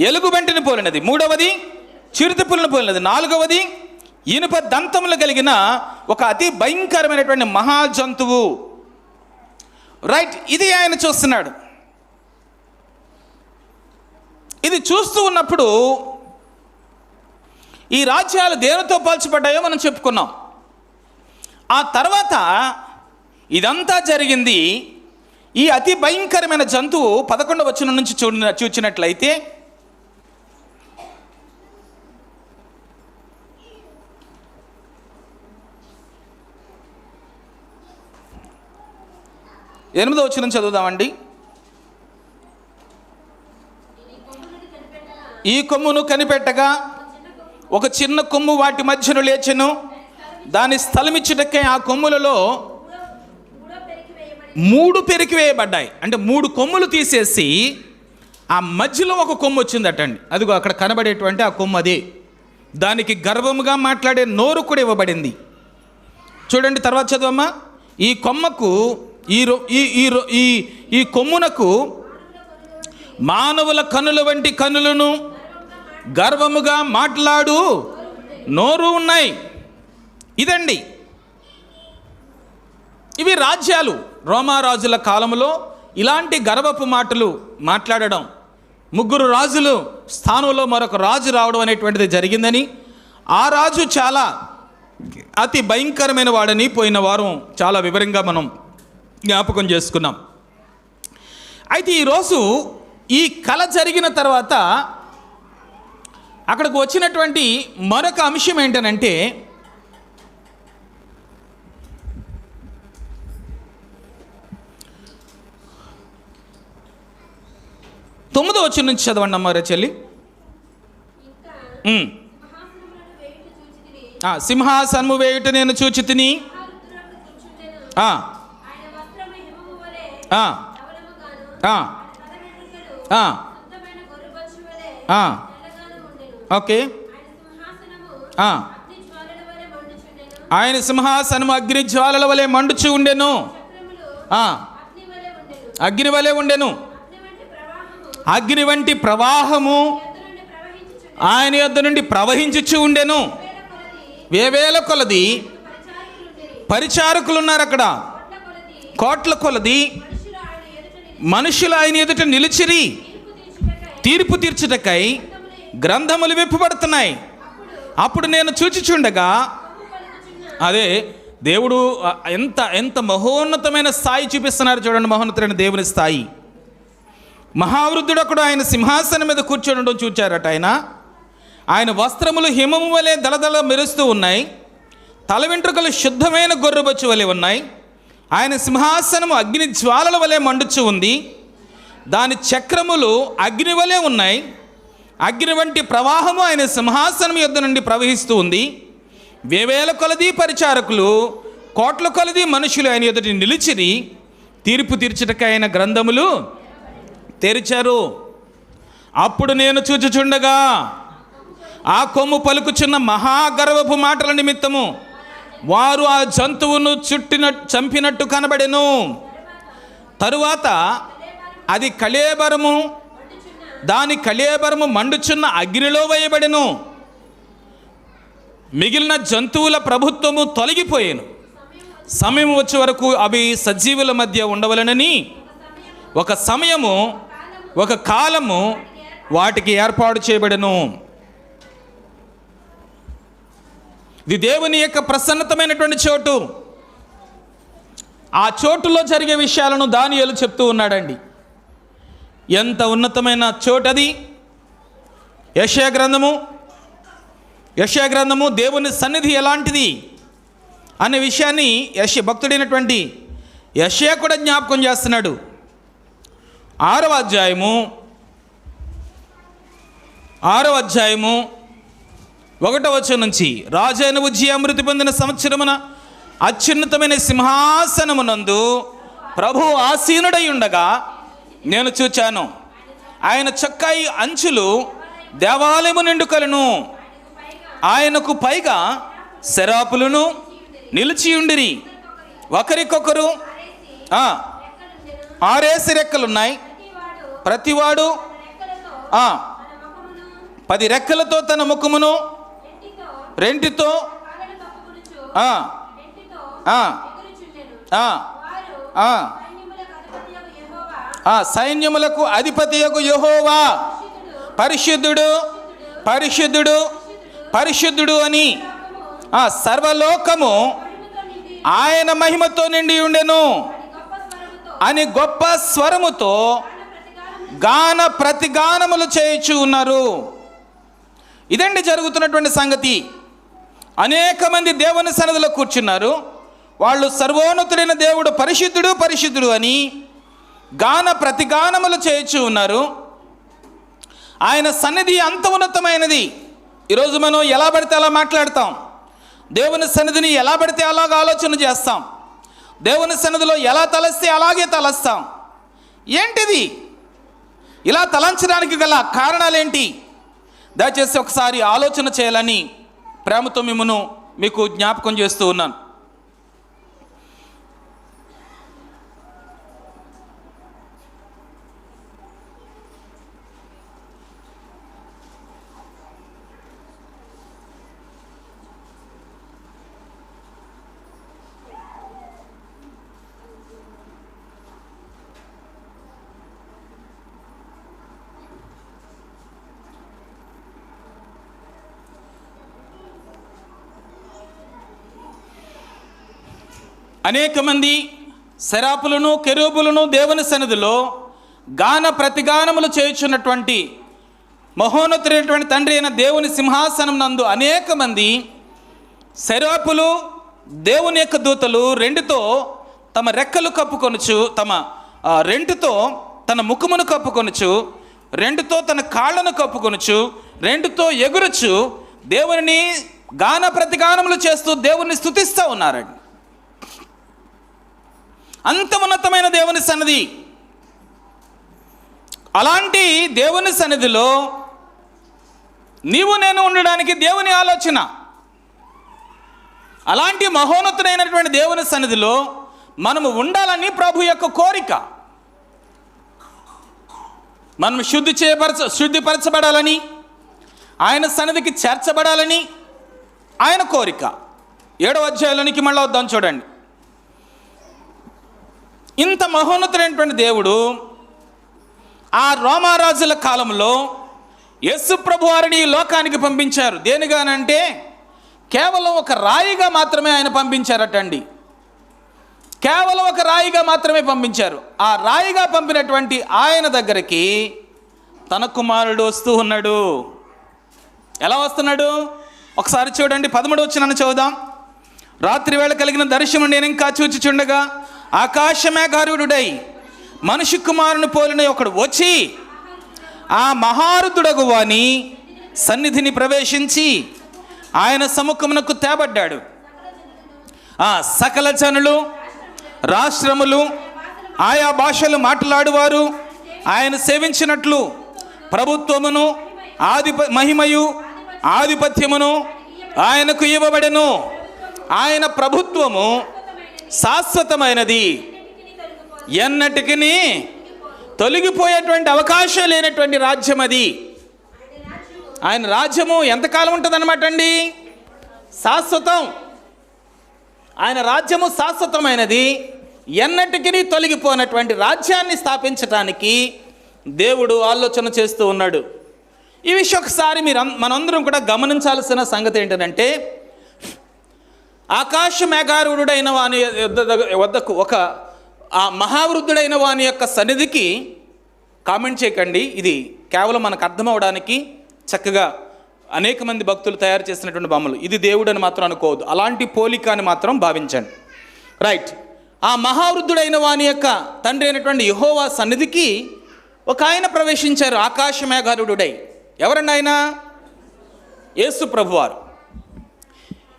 ఎలుగుబంటిని పోలినది, మూడవది చిరుతపులను పోలినది, నాలుగవది ఇనుప దంతములు కలిగిన ఒక అతి భయంకరమైనటువంటి మహాజంతువు. రైట్, ఇది ఆయన చూస్తున్నాడు. ఇది చూస్తూ ఉన్నప్పుడు ఈ రాజ్యాలు దేనితో పోల్చబడ్డాయో మనం చెప్పుకున్నాం. ఆ తర్వాత ఇదంతా జరిగింది. ఈ అతి భయంకరమైన జంతువు 11వ వచనం నుంచి చూచినట్లయితే, ఎనిమిదవ వచనం చదువుదామండి. ఈ కొమ్మును కనిపెట్టగా ఒక చిన్న కొమ్ము వాటి మధ్యను లేచెను. దాని స్థలమిచ్చుటకై ఆ కొమ్ములలో 3 పెరికివేయబడ్డాయి. అంటే 3 కొమ్ములు తీసేసి ఆ మధ్యలో ఒక కొమ్ము వచ్చిందటండి. అదిగో అక్కడ కనబడేటువంటి ఆ కొమ్ము అదే. దానికి గర్వముగా మాట్లాడే నోరు కూడా ఇవ్వబడింది. చూడండి, తర్వాత చదవమ్మా. ఈ కొమ్మకు ఈ కొమ్మునకు మానవుల కనుల వంటి కనులను, గర్వముగా మాట్లాడు నోరు ఉన్నాయి. ఇదండి, ఇవి రాజ్యాలు. రోమారాజుల కాలంలో ఇలాంటి గర్వపు మాటలు మాట్లాడడం, ముగ్గురు రాజులు స్థానంలో మరొక రాజు రావడం అనేటువంటిది జరిగిందని, ఆ రాజు చాలా అతి భయంకరమైన వాడని పోయిన వారం చాలా వివరంగా మనం జ్ఞాపకం చేసుకున్నాం. అయితే ఈరోజు ఈ కళ జరిగిన తర్వాత అక్కడికి వచ్చినటువంటి మరొక అంశం ఏంటనంటే, 9వ వచనం నుంచి చదవండి అమ్మారా చెల్లి. సింహాసనము వేయుట నేను చూచి తిని, ఓకే, ఆయన సింహాసనము అగ్ని జ్వాలల వలె మండుచు ఉండెను. అగ్ని వలె ఉండెను. అగ్ని వంటి ప్రవాహము ఆయన యొద్ద నుండి ప్రవహించుచు ఉండెను. వేవేల కొలది పరిచారకులు ఉన్నారు అక్కడ. కోట్ల కొలది మనుషులు ఆయన ఎదుట నిలిచిరి. తీర్పు తీర్చుటకై గ్రంథములు విప్పబడుతున్నాయి. అప్పుడు నేను చూచిచుండగా, అదే దేవుడు ఎంత ఎంత మహోన్నతమైన స్థాయి చూపిస్తున్నారు చూడండి, మహోన్నతమైన దేవుని స్థాయి. మహావృద్ధుడు ఒకడు ఆయన సింహాసనం మీద కూర్చొని ఉండడం చూచారట. ఆయన వస్త్రములు హిమము వలె దళదళ మెరుస్తూ ఉన్నాయి. తల వెంట్రుకలు శుద్ధమైన గొర్రెబొచ్చు వలె ఉన్నాయి. ఆయన సింహాసనము అగ్ని జ్వాలల వలె మండుచు ఉంది. దాని చక్రములు అగ్ని వలె ఉన్నాయి. అగ్ని వంటి ప్రవాహము ఆయన సింహాసనం యొద్ద నుండి ప్రవహిస్తూ ఉంది. వేవేల కొలది పరిచారకులు, కోట్ల కొలది మనుషులు ఆయన ఎదుటి నిలిచిరి. తీర్పు తీర్చుటకై ఆయన గ్రంథములు తెరిచారు. అప్పుడు నేను చూచుచుండగా ఆ కొమ్ము పలుకుచున్న మహాగర్వపు మాటల నిమిత్తము వారు ఆ జంతువును చంపినట్టు కనబడెను. తరువాత అది కళేబరము, దాని కళేబరము మండుచున్న అగ్నిలో వేయబడెను. మిగిలిన జంతువుల ప్రభుత్వము తొలగిపోయాను. సమయం వచ్చే వరకు అవి సజీవుల మధ్య ఉండవలనని ఒక సమయము, ఒక కాలము వాటికి ఏర్పాటు చేయబడెను. ఇది దేవుని యొక్క ప్రసన్నతమైనటువంటి చోటు. ఆ చోటులో జరిగే విషయాలను దానియేలు చెప్తూ ఉన్నాడండి. ఎంత ఉన్నతమైన చోటు అది! యెషయా గ్రంథము దేవుని సన్నిధి ఎలాంటిది అనే విషయాన్ని భక్తుడైనటువంటి యెషయా కూడా జ్ఞాపకం చేస్తున్నాడు. 6వ అధ్యాయము 1వ వచనం నుంచి, రాజైన ఉజ్జియా మృతి పొందిన సంవత్సరమున అత్యున్నతమైన సింహాసనమునందు ప్రభువు ఆసీనుడై ఉండగా నేను చూచాను. ఆయన చొక్కాయి అంచులు దేవాలయము నిండుకలను. ఆయనకు పైగా శరాపులను నిలిచియుండిరి. ఒకరికొకరు 6 రెక్కలున్నాయి. ప్రతివాడు 10 రెక్కలతో తన ముఖమును రెంటితో సైన్యములకు అధిపతియగు యెహోవా పరిశుద్ధుడు, పరిశుద్ధుడు, పరిశుద్ధుడు అని సర్వలోకము ఆయన మహిమతో నిండి ఉండెను అని గొప్ప స్వరముతో గాన ప్రతిగానములు చేయుచు ఉన్నారు. ఇదండి జరుగుతున్నటువంటి సంగతి. అనేక మంది దేవుని సన్నిధిలో కూర్చున్నారు. వాళ్ళు సర్వోన్నతుడైన దేవుడు పరిశుద్ధుడు, పరిశుద్ధుడు అని గాన ప్రతిగానములు చేయుచు ఉన్నారు. ఆయన సన్నిధి అంత ఉన్నతమైనది. ఈరోజు మనం ఎలా పడితే అలా మాట్లాడతాం. దేవుని సన్నిధిని ఎలా పడితే అలాగ ఆలోచన చేస్తాం. దేవుని సన్నిధిలో ఎలా తలస్తే అలాగే తలస్తాం. ఏంటిది? ఇలా తలంచడానికి గల కారణాలేంటి? దయచేసి ఒకసారి ఆలోచన చేయాలని ప్రేమతో మీకు జ్ఞాపకం చేస్తూ ఉన్నాను. అనేక మంది సెరాపులను కెరూబులను దేవుని సన్నిధిలో గాన ప్రతిగానములు చేయుచున్నటువంటి మహోన్నతుడైనటువంటి తండ్రి అయిన దేవుని సింహాసనం నందు అనేక మంది సెరాపులు దేవుని యొక్క దూతలు రెండుతో తమ రెక్కలు కప్పుకొనుచు, తమ రెండుతో తన ముఖమును కప్పుకొనుచు, రెండుతో తన కాళ్ళను కప్పుకొనుచు, రెండుతో ఎగురుచు దేవుని గాన ప్రతిగానములు చేస్తూ దేవుని స్తుతిస్తూ ఉన్నారండి. అంత ఉన్నతమైన దేవుని సన్నిధి. అలాంటి దేవుని సన్నిధిలో నీవు నేను ఉండడానికి దేవుని ఆలోచన. అలాంటి మహోన్నతుడైనటువంటి దేవుని సన్నిధిలో మనము ఉండాలని ప్రభు యొక్క కోరిక. మనం శుద్ధిపరచబడాలని, ఆయన సన్నిధికి చేర్చబడాలని ఆయన కోరిక. 7వ అధ్యాయంలోనికి మళ్ళీ వద్దాం చూడండి. ఇంత మహోన్నతుడైనటువంటి దేవుడు ఆ రోమారాజుల కాలంలో యేసు ప్రభు వారిని లోకానికి పంపించారు. దేనిగానంటే కేవలం ఒక రాయిగా మాత్రమే ఆయన పంపించారటండి. కేవలం ఒక రాయిగా మాత్రమే పంపించారు. ఆ రాయిగా పంపినటువంటి ఆయన దగ్గరికి తన కుమారుడు వస్తూ ఉన్నాడు. ఎలా వస్తున్నాడు ఒకసారి చూడండి. 13వ వచనాన్ని చదువుదాం. రాత్రి వేళ కలిగిన దర్శనం నేను ఇంకా చూచుచుండగా ఆకాశమేఘారూఢుడై మనిషి కుమారుని పోలిన ఒకడు వచ్చి ఆ మహారుదుడగు వాని సన్నిధిని ప్రవేశించి ఆయన సముఖమునకు తేబడ్డాడు. ఆ సకల జనులు, రాష్ట్రములు, ఆయా భాషలు మాట్లాడువారు ఆయన సేవించినట్లు ప్రభుత్వమును మహిమయు ఆధిపత్యమును ఆయనకు ఇవ్వబడెను. ఆయన ప్రభుత్వము శాశ్వతమైనది, ఎన్నటికి తొలగిపోయేటువంటి అవకాశం లేనటువంటి రాజ్యం అది. ఆయన రాజ్యము ఎంతకాలం ఉంటుంది అన్నమాట అండి? శాశ్వతం. ఆయన రాజ్యము శాశ్వతమైనది, ఎన్నటికి తొలగిపోయినటువంటి రాజ్యాన్ని స్థాపించటానికి దేవుడు ఆలోచన చేస్తూ ఉన్నాడు. ఈ విషయం ఒకసారి మనందరం కూడా గమనించాల్సిన సంగతి ఏంటంటే, ఆకాశ మేఘారూఢుడైన వాని వద్దకు ఒక ఆ మహావృద్ధుడైన వాని యొక్క సన్నిధికి కామెంట్ చేయకండి. ఇది కేవలం మనకు అర్థం అవడానికి చక్కగా అనేక మంది భక్తులు తయారు చేసినటువంటి బొమ్మలు. ఇది దేవుడు అని మాత్రం అనుకోవద్దు. అలాంటి పోలిక అని మాత్రం భావించండి. రైట్. ఆ మహావృద్ధుడైన వాని యొక్క తండ్రి అయినటువంటి యెహోవా సన్నిధికి ఒక ఆయన ప్రవేశించారు ఆకాశ మేఘారూఢుడై. ఎవరండి ఆయన? యేసు ప్రభువారు.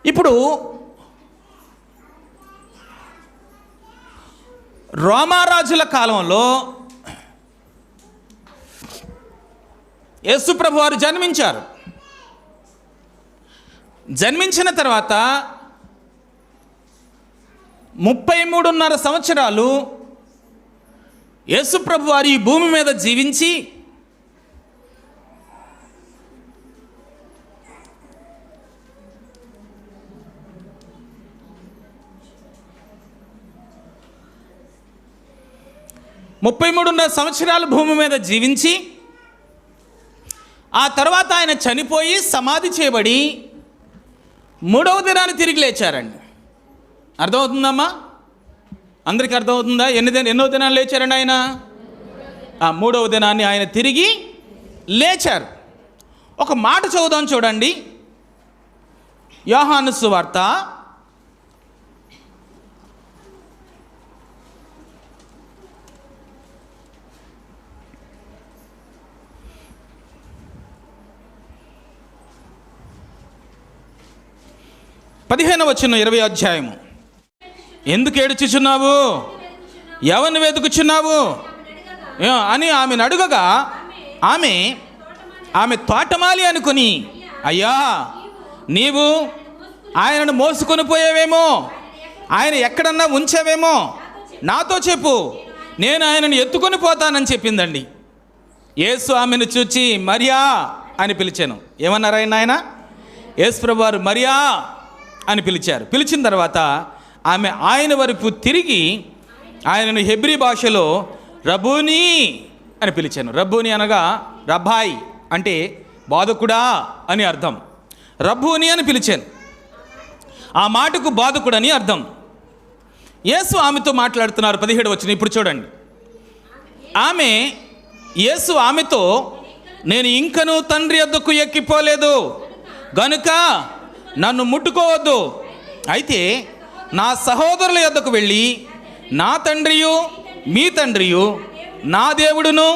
ఇప్పుడు రోమారాజుల కాలంలో యేసు ప్రభువారు జన్మించారు. జన్మించిన తర్వాత 33.5 సంవత్సరాలు యేసు ప్రభువారు ఈ భూమి మీద జీవించి భూమి మీద జీవించి ఆ తర్వాత ఆయన చనిపోయి సమాధి చేయబడి 3వ దినాన్ని తిరిగి లేచారండి. అర్థమవుతుందమ్మా? అందరికీ అర్థమవుతుందా? ఎన్నో దినాలు లేచారండి ఆయన? 3వ దినాన్ని ఆయన తిరిగి లేచారు. ఒక మాట చదువుదాం చూడండి. యోహాను సువార్త 15వ వచనం 20వ అధ్యాయము. ఎందుకు ఏడుచుచున్నావు? ఎవరిని వెతుకుచున్నావు అని ఆమెను అడుగగా ఆమె తోటమాలి అనుకుని, అయ్యా నీవు ఆయనను మోసుకొని పోయావేమో, ఆయన ఎక్కడన్నా ఉంచావేమో నాతో చెప్పు, నేను ఆయనను ఎత్తుకొని పోతానని చెప్పిందండి. యేసు ఆమెను చూచి మరియా అని పిలిచాను. ఏమన్నారు ఆయన? యేసు ప్రభువారు మరియా అని పిలిచారు. పిలిచిన తర్వాత ఆమె ఆయన వైపు తిరిగి ఆయనను హెబ్రీ భాషలో రబ్బూని అని పిలిచాను. రబ్బూని అనగా రబ్బాయి అంటే బోధకుడా అని అర్థం. రబ్బూని అని పిలిచాను. ఆ మాటకు బోధకుడని అర్థం. యేసు ఆమెతో మాట్లాడుతున్నారు. 17 వచనం ఇప్పుడు చూడండి. యేసు ఆమెతో, నేను ఇంకనూ తండ్రి యొద్దకు ఎక్కిపోలేదు గనుక నన్ను ముట్టుకోవద్దు. అయితే నా సహోదరుల యొద్దకు వెళ్ళి నా తండ్రియు మీ తండ్రియు, నా దేవుడును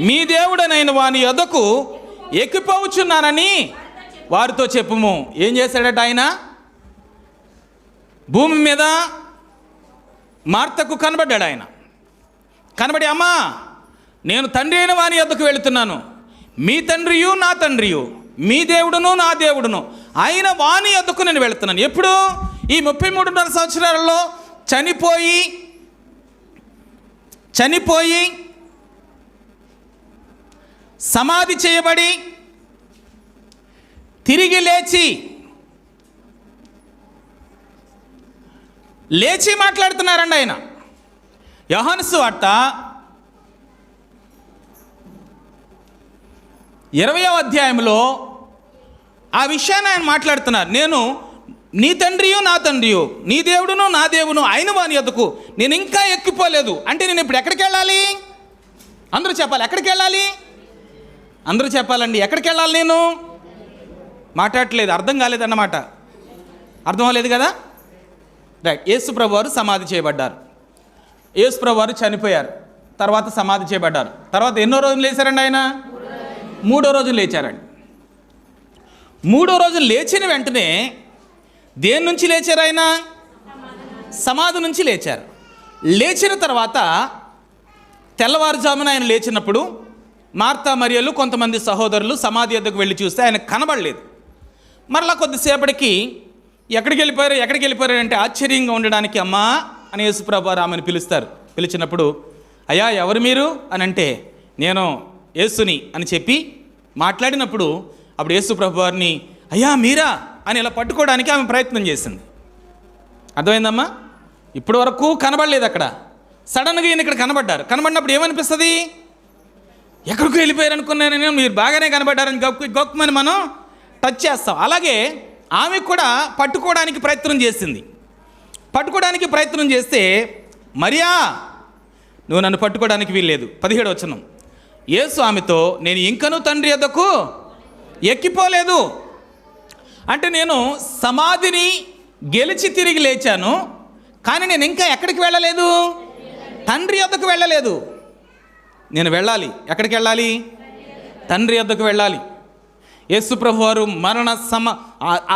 మీ దేవుడనైన వాని యొద్దకు ఎక్కిపోవచ్చున్నానని వారితో చెప్పుము. ఏం చేశాడట ఆయన? భూమి మీద మార్తకు కనబడ్డాడు. ఆయన కనబడి, అమ్మా నేను తండ్రి అయిన వాని యొద్దకు వెళుతున్నాను, మీ తండ్రియు నా తండ్రియు, మీ దేవుడును నా దేవుడును ఆయన వాని యొద్దకు నేను వెళుతున్నాను. ఎప్పుడు? ఈ 33.5 సంవత్సరాలలో చనిపోయి సమాధి చేయబడి తిరిగి లేచి మాట్లాడుతున్నారండి ఆయన. యోహాను సువార్త 20వ అధ్యాయంలో ఆ విషయాన్ని ఆయన మాట్లాడుతున్నారు. నేను నీ తండ్రియు నా తండ్రియు, నీ దేవుడును నా దేవును ఆయన వాని యొద్దకు నేను ఇంకా ఎక్కిపోలేదు. అంటే నేను ఇప్పుడు ఎక్కడికి వెళ్ళాలి? అందరూ చెప్పాలి. ఎక్కడికి వెళ్ళాలి? అందరూ చెప్పాలండి. ఎక్కడికి వెళ్ళాలి? నేను మాట్లాడట్లేదు, అర్థం కాలేదన్నమాట. అర్థం అవ్వలేదు కదా? రైట్. యేసు ప్రభు వారు సమాధి చేయబడ్డారు. యేసు ప్రభు వారు చనిపోయారు, తర్వాత సమాధి చేయబడ్డారు. తర్వాత ఎన్నో రోజులు లేచారండి ఆయన? 3వ రోజు లేచారండి. 3వ రోజు లేచిన వెంటనే దేని నుంచి లేచారు ఆయన? సమాధి నుంచి లేచారు. లేచిన తర్వాత తెల్లవారుజామున ఆయన లేచినప్పుడు మార్తా మరియలు కొంతమంది సహోదరులు సమాధి వద్దకు వెళ్ళి చూస్తే ఆయన కనబడలేదు. మరలా కొద్దిసేపటికి ఎక్కడికి వెళ్ళిపోయారు అంటే ఆశ్చర్యంగా ఉండడానికి, అమ్మా అని యేసుప్రభు వారు ఆమెను పిలుస్తారు. పిలిచినప్పుడు, అయ్యా ఎవరు మీరు అని అంటే, నేను యేసుని అని చెప్పి మాట్లాడినప్పుడు అప్పుడు యేసుప్రభు వారిని, అయ్యా మీరా అని ఇలా పట్టుకోవడానికి ఆమె ప్రయత్నం చేసింది. అర్థమైందమ్మా? ఇప్పటి వరకు కనబడలేదు అక్కడ, సడన్గా ఈయన ఇక్కడ కనబడ్డారు. కనబడినప్పుడు ఏమనిపిస్తుంది? ఎక్కడికి వెళ్ళిపోయారు అనుకున్నాను నేను, మీరు బాగానే కనబడ్డారని గొప్పమని మనం టచ్ చేస్తాం. అలాగే ఆమె కూడా పట్టుకోవడానికి ప్రయత్నం చేసింది. పట్టుకోవడానికి ప్రయత్నం చేస్తే, మరియా నువ్వు నన్ను పట్టుకోవడానికి వీల్లేదు. 17వ వచనం. యేసు ఆమెతో, నేను ఇంకనూ తండ్రి యొద్దకు ఎక్కిపోలేదు. అంటే నేను సమాధిని గెలిచి తిరిగి లేచాను, కానీ నేను ఇంకా ఎక్కడికి వెళ్ళలేదు? తండ్రి యొద్దకు వెళ్ళలేదు. నేను వెళ్ళాలి. ఎక్కడికి వెళ్ళాలి? తండ్రి యొద్దకు వెళ్ళాలి. యేసు ప్రభు వారు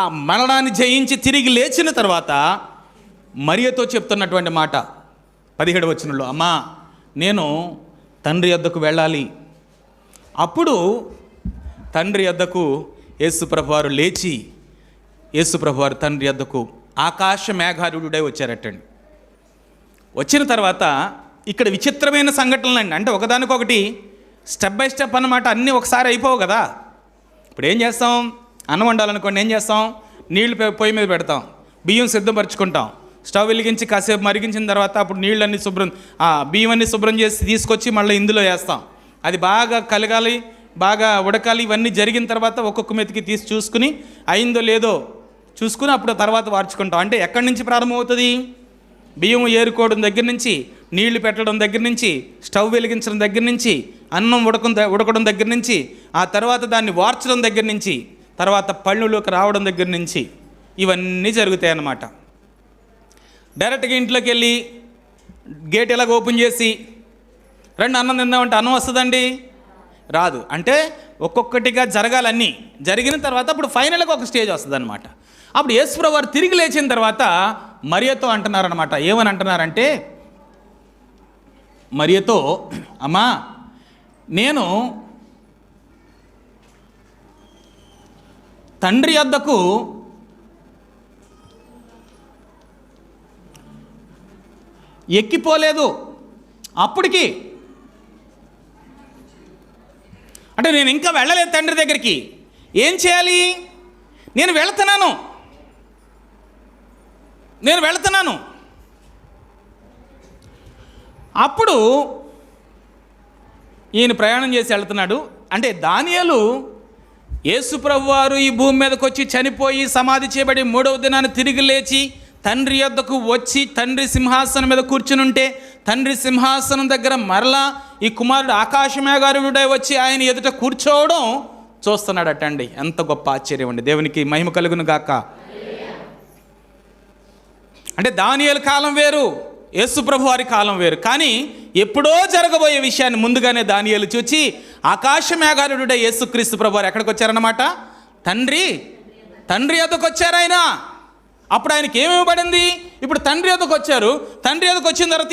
ఆ మరణాన్ని జయించి తిరిగి లేచిన తర్వాత మరియతో చెప్తున్నటువంటి మాట 17వ వచనంలో, అమ్మా నేను తండ్రి యొద్దకు వెళ్ళాలి. అప్పుడు తండ్రి యొద్దకు యేసు ప్రభు వారు లేచి, యేసు ప్రభు వారు తండ్రి యొద్దకు ఆకాశ మేఘారూఢుడై వచ్చారటండి. వచ్చిన తర్వాత ఇక్కడ విచిత్రమైన సంఘటనలు అండి. అంటే ఒకదానికొకటి స్టెప్ బై స్టెప్ అన్నమాట. అన్నీ ఒకసారి అయిపోవు కదా. ఇప్పుడు ఏం చేస్తాం? అన్నం వండాలనుకోండి, ఏం చేస్తాం? నీళ్లు పొయ్యి మీద పెడతాం, బియ్యం సిద్ధపరచుకుంటాం, స్టవ్ వెలిగించి కాసేపు మరిగించిన తర్వాత అప్పుడు నీళ్ళన్నీ బియ్యం అన్నీ శుభ్రం చేసి తీసుకొచ్చి మళ్ళీ ఇందులో వేస్తాం. అది బాగా కలగాలి, బాగా ఉడకాలి. ఇవన్నీ జరిగిన తర్వాత ఒక్కొక్క మెతికి తీసి చూసుకుని అయిందో లేదో చూసుకుని అప్పుడు తర్వాత వార్చుకుంటాం. అంటే ఎక్కడి నుంచి ప్రారంభమవుతుంది? బియ్యం ఏరుకోవడం దగ్గర నుంచి, నీళ్లు పెట్టడం దగ్గర నుంచి, స్టవ్ వెలిగించడం దగ్గర నుంచి, అన్నం ఉడకడం దగ్గర నుంచి, ఆ తర్వాత దాన్ని వార్చడం దగ్గర నుంచి, తర్వాత పళ్ళులోకి రావడం దగ్గర నుంచి ఇవన్నీ జరుగుతాయి అన్నమాట. డైరెక్ట్గా ఇంట్లోకి వెళ్ళి గేట్ ఎలాగ ఓపెన్ చేసి రెండు అన్నం తిందామంటే అన్నం వస్తుందండి? రాదు. అంటే ఒక్కొక్కటిగా జరగాలన్నీ. జరిగిన తర్వాత అప్పుడు ఫైనల్గా ఒక స్టేజ్ వస్తుంది అనమాట. అప్పుడు యేసుప్రభు వారు తిరిగి లేచిన తర్వాత మరియతో అంటున్నారనమాట. ఏమని అంటున్నారంటే, మరియతో, అమ్మా నేను తండ్రి యొద్దకు ఎక్కిపోలేదు. అప్పటికి అంటే నేను ఇంకా వెళ్ళలేదు తండ్రి దగ్గరికి. ఏం చేయాలి? నేను వెళుతున్నాను. అప్పుడు ఈయన ప్రయాణం చేసి వెళ్తున్నాడు. అంటే దానియేలు యేసు ప్రభువారు ఈ భూమి మీదకి వచ్చి చనిపోయి సమాధి చేయబడి 3వ దినాన్ని తిరిగి లేచి తండ్రి యొద్దకు వచ్చి తండ్రి సింహాసనం మీద కూర్చుని ఉంటే తండ్రి సింహాసనం దగ్గర మరలా ఈ కుమారుడు ఆకాశమేఘారూఢుడై వచ్చి ఆయన ఎదుట కూర్చోవడం చూస్తున్నాడటండి. ఎంత గొప్ప ఆశ్చర్యం అండి. దేవునికి మహిమ కలుగును గాక. అంటే దానియేలు కాలం వేరు, యేసు ప్రభు వారి కాలం వేరు. కానీ ఎప్పుడో జరగబోయే విషయాన్ని ముందుగానే దానియేలు చూచి ఆకాశమేఘారూఢుడై యేసుక్రీస్తు ప్రభు వారు ఎక్కడికి వచ్చారన్నమాట? తండ్రి యొద్దకు వచ్చారు ఆయన. అప్పుడు ఆయనకి ఏమి ఇవ్వబడింది? ఇప్పుడు తండ్రి యొద్దకు వచ్చారు. తండ్రి యొద్దకు వచ్చిన తర్వాత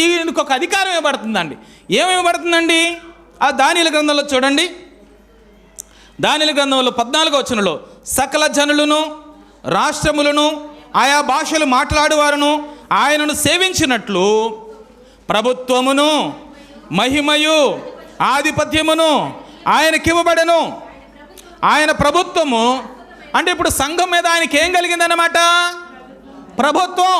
ఈయనకు ఒక అధికారం ఇవ్వబడుతుందండి. ఏమి ఇవ్వబడుతుందండి? ఆ దానియేలు గ్రంథంలో చూడండి. దానియేలు గ్రంథంలో 14వ వచనంలో సకల జనులను, రాష్ట్రములను, ఆయా భాషలు మాట్లాడువారును ఆయనను సేవించినట్లు ప్రభుత్వమును, మహిమయు, ఆధిపత్యమును ఆయనకివ్వబడెను. ఆయన ప్రభుత్వము అంటే ఇప్పుడు సంఘం మీద ఆయనకి ఏం కలిగిందన్నమాట? ప్రభుత్వం.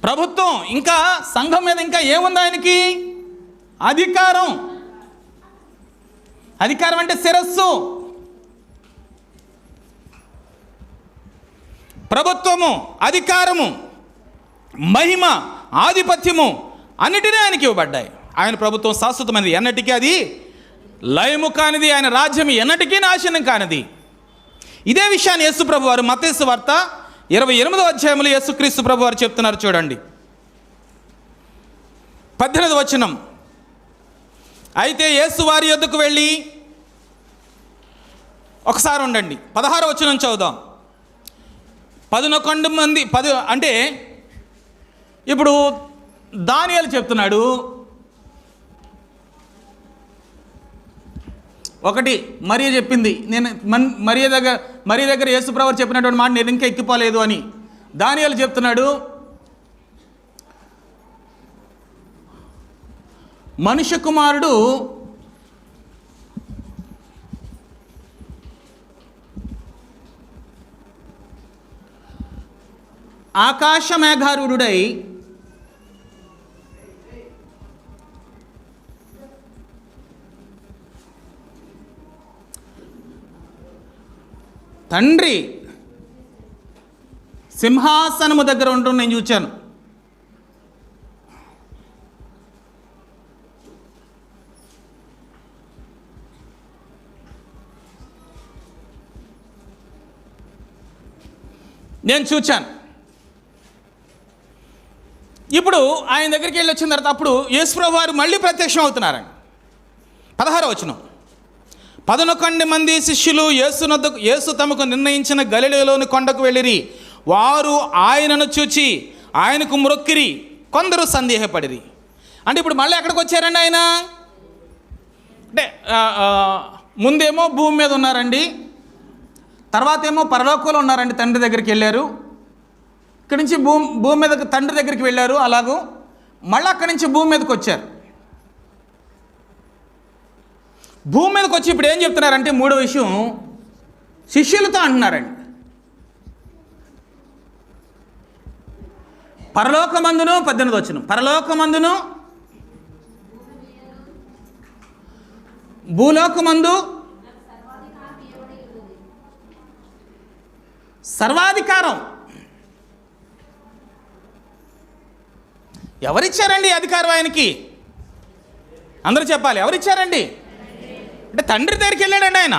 ప్రభుత్వం. ఇంకా సంఘం మీద ఇంకా ఏముంది ఆయనకి? అధికారం. అధికారం అంటే శిరస్సు. ప్రభుత్వము, అధికారము, మహిమ, ఆధిపత్యము అన్నిటినీ ఆయనకి ఇవ్వబడ్డాయి. ఆయన ప్రభుత్వం శాశ్వతమైనది, ఎన్నటికీ అది లయము కానిది. ఆయన రాజ్యం ఎన్నటికీ నాశనం కానిది. ఇదే విషయాన్ని యేసు ప్రభు వారు మత్తయి సువార్త 28వ అధ్యాయంలో యేసుక్రీస్తు ప్రభు వారు చెప్తున్నారు. చూడండి 18వ వచనం. అయితే యేసు వారి యొద్దకు వెళ్ళి, ఒకసారి ఉండండి, 16వ వచనం చదువుదాం. 11 మంది అంటే ఇప్పుడు దానియేలు చెప్తున్నాడు. ఒకటి మరియ చెప్పింది, నేను మరియ దగ్గర యేసు ప్రభు చెప్పినటువంటి మాట నేను ఇంకా ఎక్కిపోలేదు అని. దానియేలు చెప్తున్నాడు, మనుష్య కుమారుడు ఆకాశమేఘారూఢుడై తండ్రి సింహాసనము దగ్గర ఉండడం నేను చూచాను. నేను చూచాను. ఇప్పుడు ఆయన దగ్గరికి వెళ్ళి వచ్చిన తర్వాత అప్పుడు యేసుప్రభు వారు మళ్ళీ ప్రత్యక్షం అవుతున్నారండి. 16వ వచనం. 11 మంది శిష్యులు యేసు తమకు నిర్ణయించిన గలిలయలోని కొండకు వెళ్ళిరి. వారు ఆయనను చూచి ఆయనకు మ్రొక్కిరి, కొందరు సందేహపడిరి. అంటే ఇప్పుడు మళ్ళీ ఎక్కడికి వచ్చారండి ఆయన? అంటే ముందేమో భూమి మీద ఉన్నారండి, తర్వాత ఏమో పరలోకంలో ఉన్నారండి, తండ్రి దగ్గరికి వెళ్ళారు. ఇక్కడి నుంచి భూమి మీద తండ్రి దగ్గరికి వెళ్ళారు. అలాగూ మళ్ళీ అక్కడి నుంచి భూమి మీదకి వచ్చారు. భూమి మీదకి వచ్చి ఇప్పుడు ఏం చెప్తున్నారంటే, మూడో విషయం శిష్యులతో అంటున్నారండి. పరలోకమందును 18వ వచనం, పరలోకమందును భూలోకమందు సర్వాధికారం ఎవరిచ్చారండి? అధికారం ఆయనకి. అందరూ చెప్పాలి, ఎవరిచ్చారండి? అంటే తండ్రి దగ్గరికి వెళ్ళాడండి ఆయన.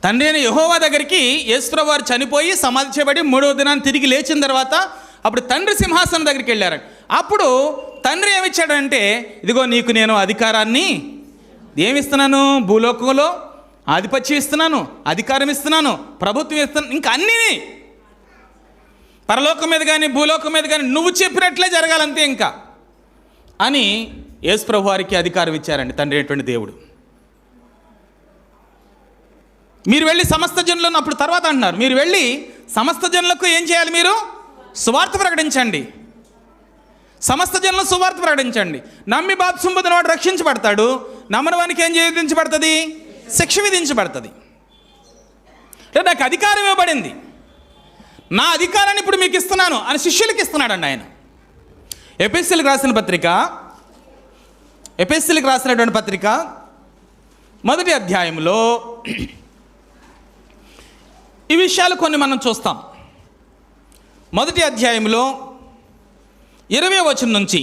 తండ్రి అయిన యెహోవా దగ్గరికి యేసుప్రభు వారు చనిపోయి సమాధి చేయబడి 3వ దినాన్ని తిరిగి లేచిన తర్వాత అప్పుడు తండ్రి సింహాసనం దగ్గరికి వెళ్ళారండి. అప్పుడు తండ్రి ఏమిచ్చాడంటే, ఇదిగో నీకు నేను అధికారాన్ని ఏమిస్తున్నాను, భూలోకంలో ఆధిపత్యం ఇస్తున్నాను, అధికారం ఇస్తున్నాను, ప్రభుత్వం ఇస్తున్నాను, ఇంకా అన్నీ పరలోకం మీద కానీ భూలోకం మీద కానీ నువ్వు చెప్పినట్లే జరగాలంతే ఇంకా అని యేసుప్రభు వారికి అధికారం ఇచ్చారండి తండ్రి అయినటువంటి దేవుడు. మీరు వెళ్ళి సమస్త జనులను, అప్పుడు తర్వాత అంటున్నారు, మీరు వెళ్ళి సమస్త జనులకు ఏం చేయాలి? మీరు సువార్త ప్రకటించండి. సమస్త జనులను సువార్త ప్రకటించండి. నమ్మి బాప్తిసం పొందిన వాడు రక్షించబడతాడు, నమ్మని వానికి ఏం విధించబడుతుంది? శిక్ష విధించబడుతుంది. అంటే నాకు అధికారం ఇవ్వబడింది, నా అధికారాన్ని ఇప్పుడు మీకు ఇస్తున్నాను అని శిష్యులకి ఇస్తున్నాడండి ఆయన. ఎఫెసీయులకు రాసినటువంటి పత్రిక మొదటి అధ్యాయంలో ఈ విషయాలు కొన్ని మనం చూస్తాం. మొదటి అధ్యాయంలో 20వ వచనం నుంచి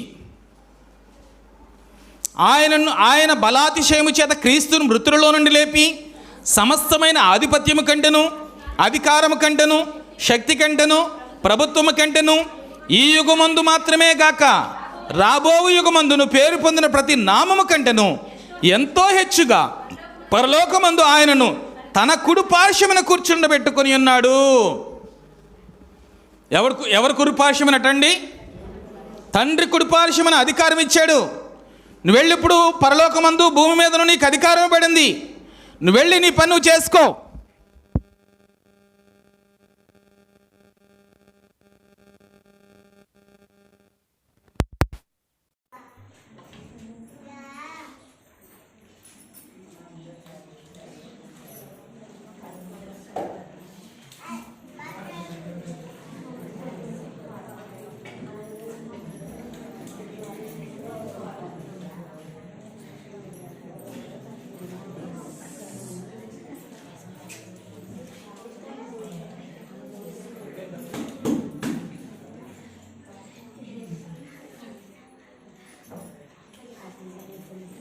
ఆయన బలాతిశయము చేత క్రీస్తును మృతులలో నుండి లేపి సమస్తమైన ఆధిపత్యము కంటెను, అధికారము కంటెను, శక్తి కంటెను, ప్రభుత్వము కంటెను ఈ యుగమందు మాత్రమే గాక రాబోవు యుగమందును పేరు పొందిన ప్రతి నామము కంటెను ఎంతో హెచ్చుగా పరలోకమందు ఆయనను తన కుడి పార్శ్వమున కూర్చుండబెట్టుకొని ఉన్నాడు. ఎవరు కుడి పార్శ్వమునటండి? తండ్రి కుడి పార్శ్వమున అధికారం ఇచ్చాడు. నువ్వు వెళ్ళి ఇప్పుడు పరలోకమందు భూమి మీదను నీకు అధికారం పడింది, నువ్వు వెళ్ళి నీ పని నువ్వు చేసుకో.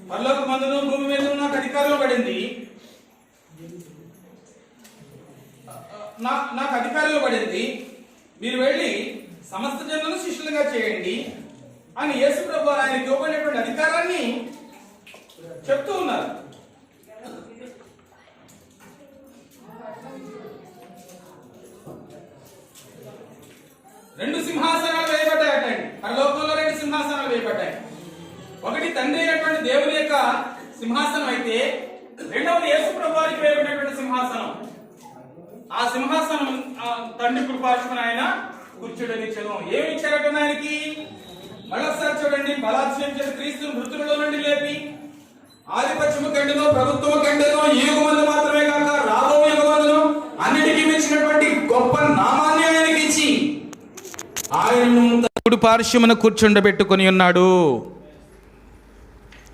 పరలోకమందును భూమి మీద నాకు అధికారం పడింది, నాకు అధికారంలో పడింది, మీరు వెళ్ళి సమస్త జనులను శిష్యులుగా చేయండి అని యేసు ప్రభువు ఆయనకి ఇవ్వబడినటువంటి అధికారాన్ని చెప్తూ ఉన్నారు. రెండు సింహాసనాలు వేయబడ్డాయటండి. పరలోకంలో రెండు సింహాసనాలు వేయబడ్డాయి. ఒకటి తండ్రి అయినటువంటి దేవుని యొక్క సింహాసనం అయితే రెండవది యేసు ప్రభువుకి వేయబడినటువంటి సింహాసనం. ఆ సింహాసనం తండ్రి కృపార్శ్వమున ఆయన కూర్చోడనిచ్చెను. ఏమి ఇచ్చారట ఆయనకి? మళ్ళొకసారి చూడండి. బలాత్సర్యం చేసి క్రీస్తును మృతులలో నుండి లేపి ఆధిపత్యము కంటెను, ప్రభుత్వము కంటెను ఈ యుగమందు మాత్రమే కాక రాబో యుగమందును అన్నిటికీ మించినటువంటి గొప్ప నామాన్ని ఆయనకి ఇచ్చి ఆయనను కుడి పార్శ్వమున కూర్చుండబెట్టుకొని ఉన్నాడు.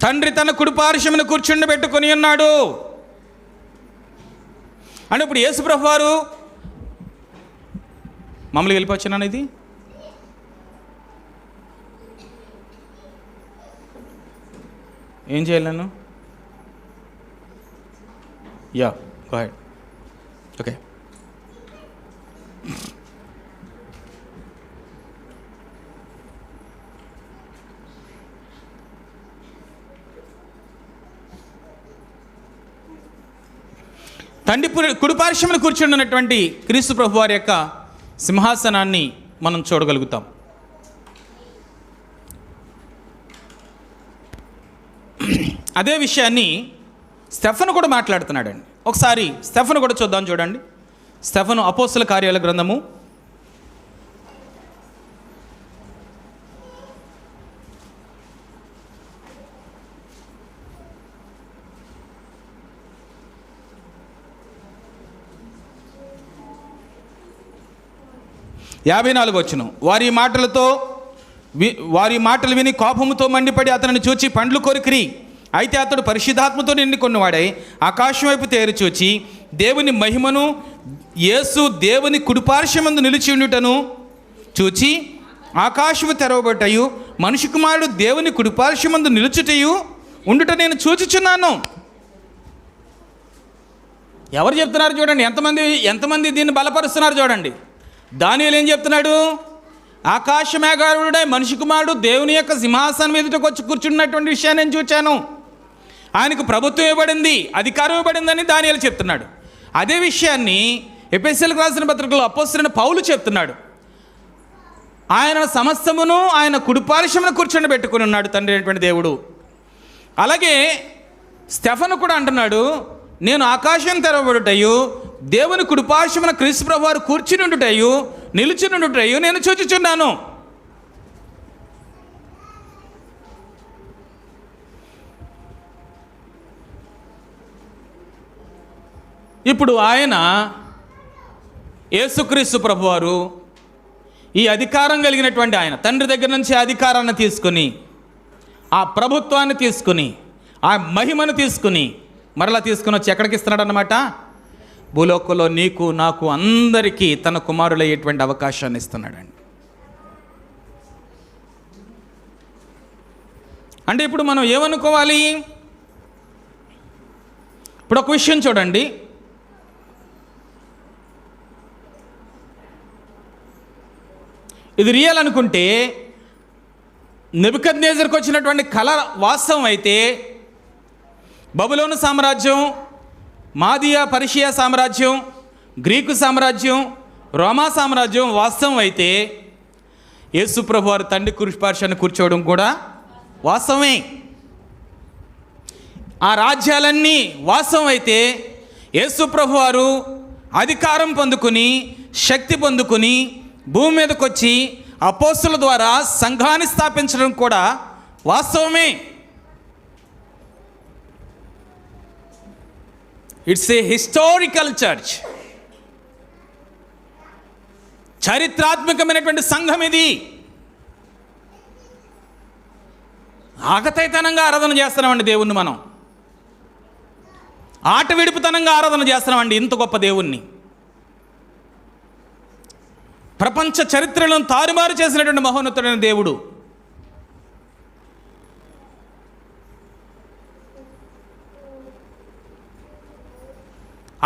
తండ్రి తన కుడి పార్శ్వమున కూర్చుండబెట్టుకొని ఉన్నాడు అంటే ఇప్పుడు యేసు ప్రభు వారు మమ్మల్ని వెళ్ళిపోవచ్చున్నాను. ఇది ఏం చేయాలి నేను? Yeah go head. ఓకే. తండ్రి కుడిపార్శ్వమున కూర్చుని ఉన్నటువంటి క్రీస్తు ప్రభు వారి యొక్క సింహాసనాన్ని మనం చూడగలుగుతాం. అదే విషయాన్ని స్టెఫను కూడా మాట్లాడుతున్నాడండి. ఒకసారి స్టెఫను కూడా చూద్దాం. చూడండి, స్టెఫను అపోస్తల కార్యాల గ్రంథము 54 వచనం. వారి మాటలు విని కోపముతో మండిపడి అతనిని చూచి పండ్లు కొరికిరి. అయితే అతడు పరిశుద్ధాత్మతో నిండుకొన్నవాడై ఆకాశం వైపు తేరి చూచి దేవుని మహిమను యేసు దేవుని కుడిపార్శ్వమందు నిలిచి ఉండుటను చూచి ఆకాశము తెరవబట్టయు మనిషి కుమారుడు దేవుని కుడిపార్శ్వమందు నిలుచుటయు ఉండుట నేను చూచుచున్నాను. ఎవరు చెప్తున్నారు చూడండి, ఎంతమంది దీన్ని బలపరుస్తున్నారు చూడండి. దానియేలు ఏం చెప్తున్నాడు? ఆకాశ మేఘారుడై మనిషి కుమారుడు దేవుని యొక్క సింహాసనం ఎదుటకు వచ్చి కూర్చున్నటువంటి విషయాన్ని నేను చూచాను. ఆయనకు ప్రభుత్వం ఇవ్వబడింది, అధికారం ఇవ్వబడిందని దానియేలు చెప్తున్నాడు. అదే విషయాన్ని ఎఫెసీయులకు రాసిన పత్రికలో అపోస్తలుడైన పౌలు చెప్తున్నాడు. ఆయన సమస్తమును ఆయన కుడిపార్శ్వమున కూర్చొని ఉన్నాడు తండ్రి అయినటువంటి దేవుడు. అలాగే స్టెఫను కూడా అంటున్నాడు, నేను ఆకాశం తెరవబడుటయు దేవుని కుడిపార్శ్వమున క్రీస్తు ప్రభువు వారు కూర్చుని ఉండుటయు నిలుచుని ఉండుటయు నేను చూచుచున్నాను. ఇప్పుడు ఆయన యేసుక్రీస్తు ప్రభువారు ఈ అధికారం కలిగినటువంటి ఆయన తండ్రి దగ్గర నుంచి అధికారాన్ని తీసుకుని, ఆ ప్రభుత్వాన్ని తీసుకుని, ఆ మహిమను తీసుకుని మరలా తీసుకుని వచ్చి ఎక్కడికి ఇస్తున్నాడు అన్నమాట? భూలోకంలో నీకు నాకు అందరికీ తన కుమారులయ్యేటువంటి అవకాశాన్ని ఇస్తున్నాడండి. అంటే ఇప్పుడు మనం ఏమనుకోవాలి? ఇప్పుడు ఒక విషయం చూడండి, ఇది రియల్ అనుకుంటే, నెబుకద్నెజరుకు వచ్చినటువంటి కళ వాస్తవం అయితే, బబులోను సామ్రాజ్యం, మాదియా పర్షియా సామ్రాజ్యం, గ్రీకు సామ్రాజ్యం, రోమా సామ్రాజ్యం వాస్తవం అయితే, యేసు ప్రభు వారు తండ్రి కురుపార్శ్వాన్ని కూర్చోవడం కూడా వాస్తవమే. ఆ రాజ్యాలన్నీ వాస్తవం అయితే, యేసు ప్రభు వారు అధికారం పొందుకుని శక్తి పొందుకుని భూమి మీదకి వచ్చి అపోస్తుల ద్వారా సంఘాన్ని స్థాపించడం కూడా వాస్తవమే. ఇట్స్ ఏ హిస్టారికల్ చర్చ్, చారిత్రాత్మకమైనటువంటి సంఘం ఇది. ఆకతైతనంగా ఆరాధన చేస్తున్నామండి దేవుణ్ణి, మనం ఆట విడుపుతనంగా ఆరాధన చేస్తున్నామండి ఇంత గొప్ప దేవుణ్ణి. ప్రపంచ చరిత్రలను తారుమారు చేసినటువంటి మహోన్నతుడైన దేవుడు.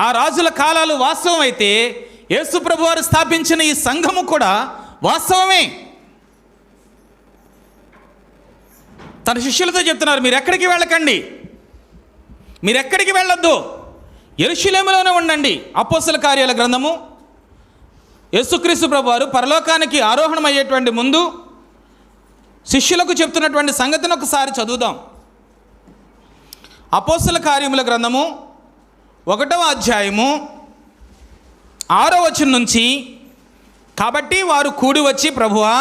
ఆ రాజుల కాలాలు వాస్తవం అయితే, యేసు ప్రభు వారు స్థాపించిన ఈ సంఘము కూడా వాస్తవమే. తన శిష్యులతో చెప్తున్నారు, మీరు ఎక్కడికి వెళ్ళకండి, మీరు ఎక్కడికి వెళ్ళొద్దు, యెరూషలేములోనే ఉండండి. అపోస్తల కార్యాల గ్రంథము యేసుక్రీస్తు ప్రభు వారు పరలోకానికి ఆరోహణం అయ్యేటువంటి ముందు శిష్యులకు చెప్తున్నటువంటి సంగతిని ఒకసారి చదువుదాం. అపోస్తల కార్యముల గ్రంథము 1వ అధ్యాయము 6వ వచనం నుంచి, కాబట్టి వారు కూడి వచ్చి, ప్రభువా,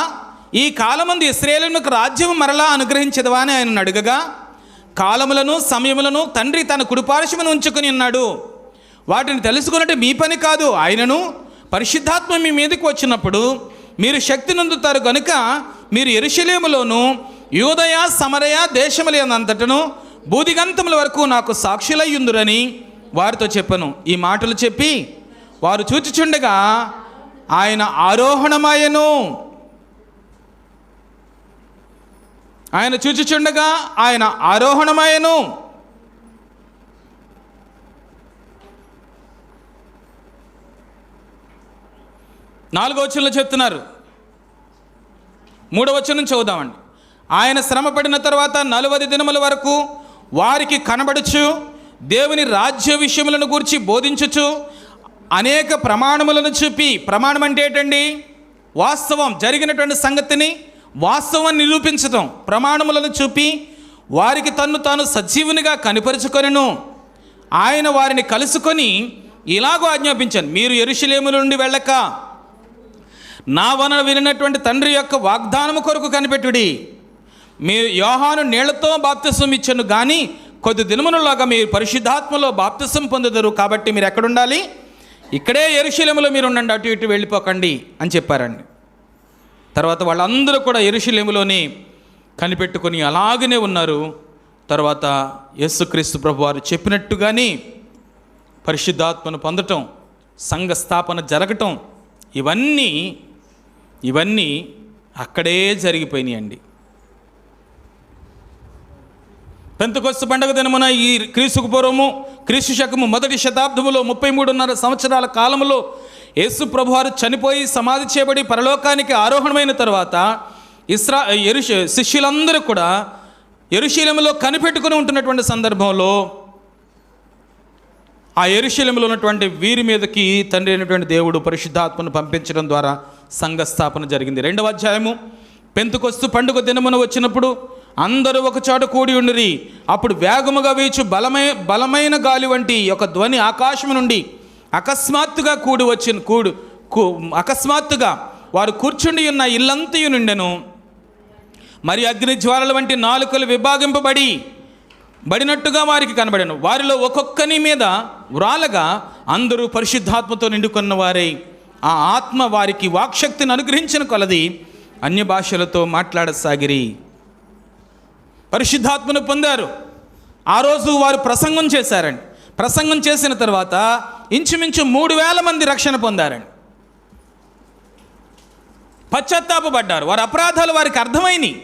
ఈ కాలమందు ఇశ్రాయేలునకు రాజ్యము మరలా అనుగ్రహించదవా అని ఆయన అడుగగా, కాలములను సమయములను తండ్రి తన కుడిపార్శ్వమున ఉంచుకుని ఉన్నాడు, వాటిని తెలుసుకున్నట్టు మీ పని కాదు. ఆయనను పరిశుద్ధాత్మ మీ మీదకి వచ్చినప్పుడు మీరు శక్తి నొందుతారు కనుక మీరు యెరూషలేములోను యూదయ సమరయ దేశములంతటను బూదిగంతముల వరకు నాకు సాక్షులయ్యుందురని వారితో చెప్పను. ఈ మాటలు చెప్పి వారు చూచుచుండగా ఆయన ఆరోహణమాయెను. ఆయన చూచుచుండగా ఆయన ఆరోహణమాయెను. నాలుగో వచనంలో చెప్తున్నారు, 3వ వచనం చదువుదామండి. ఆయన శ్రమపడిన తర్వాత 40 దినముల వరకు వారికి కనబడుచు దేవుని రాజ్య విషయములను గూర్చి బోధించుచు అనేక ప్రమాణములను చూపి, ప్రమాణం అంటే ఏంటండి? వాస్తవం, జరిగినటువంటి సంగతిని వాస్తవాన్ని నిరూపించటం. ప్రమాణములను చూపి వారికి తన్ను తాను సజీవునిగా కనిపరుచుకొనెను. ఆయన వారిని కలుసుకొని ఇలాగో ఆజ్ఞాపించాను, మీరు యెరూషలేము నుండి వెళ్ళక నా వలన వినినటువంటి తండ్రి యొక్క వాగ్దానము కొరకు కనిపెట్టుడి. మీరు యోహాను నీళ్లతో బాప్తిసం ఇచ్చాను, కానీ కొద్ది దినములలాగా మీరు పరిశుద్ధాత్మలో బాప్తిసం పొందుదరు. కాబట్టి మీరు ఎక్కడుండాలి? ఇక్కడే యెరూషలేములో మీరు ఉండండి, అటు ఇటు వెళ్ళిపోకండి అని చెప్పారండి. తర్వాత వాళ్ళందరూ కూడా యెరూషలేములోనే కనిపెట్టుకొని అలాగనే ఉన్నారు. తర్వాత యేసుక్రీస్తు ప్రభు వారు చెప్పినట్టుగానే పరిశుద్ధాత్మను పొందటం, సంఘ స్థాపన జరగటం, ఇవన్నీ అక్కడే జరిగిపోయినాయండి. పెంతెకొస్తు పండుగ దినమున ఈ క్రీస్తుకు పూర్వము క్రీస్తు శకము 1వ శతాబ్దములో 33.5 సంవత్సరాల కాలంలో యేసు ప్రభువారు చనిపోయి సమాధి చేయబడి పరలోకానికి ఆరోహణమైన తర్వాత శిష్యులందరూ కూడా యెరూషలేములో కనిపెట్టుకుని ఉంటున్నటువంటి సందర్భంలో ఆ యెరూషలేములో ఉన్నటువంటి వీరి మీదకి తండ్రి అయినటువంటి దేవుడు పరిశుద్ధాత్మను పంపించడం ద్వారా సంఘ స్థాపన జరిగింది. 2వ అధ్యాయము, పెంతెకొస్తు పండుగ దినమున వచ్చినప్పుడు అందరూ ఒక చోట కూడి ఉండిరి. అప్పుడు వేగముగా వీచు బలమైన గాలి వంటి ఒక ధ్వని ఆకాశం నుండి అకస్మాత్తుగా అకస్మాత్తుగా వారు కూర్చుండి ఉన్న ఇల్లంతయు నిండెను. మరి అగ్ని జ్వాలల వంటి నాలుకలు విభాగింపబడినట్టుగా వారికి కనబడెను. వారిలో ఒక్కొక్కని మీద వ్రాలగా అందరూ పరిశుద్ధాత్మతో నిండుకున్న వారై ఆ ఆత్మ వారికి వాక్శక్తిని అనుగ్రహించిన కొలది అన్య భాషలతో మాట్లాడసాగిరి. పరిశుద్ధాత్మను పొందారు. ఆ రోజు వారు ప్రసంగం చేశారండి. ప్రసంగం చేసిన తర్వాత ఇంచుమించు 3,000 మంది రక్షణ పొందారండి. పశ్చాత్తాపపడ్డారు. వారి అపరాధాలు వారికి అర్థమైనాయి.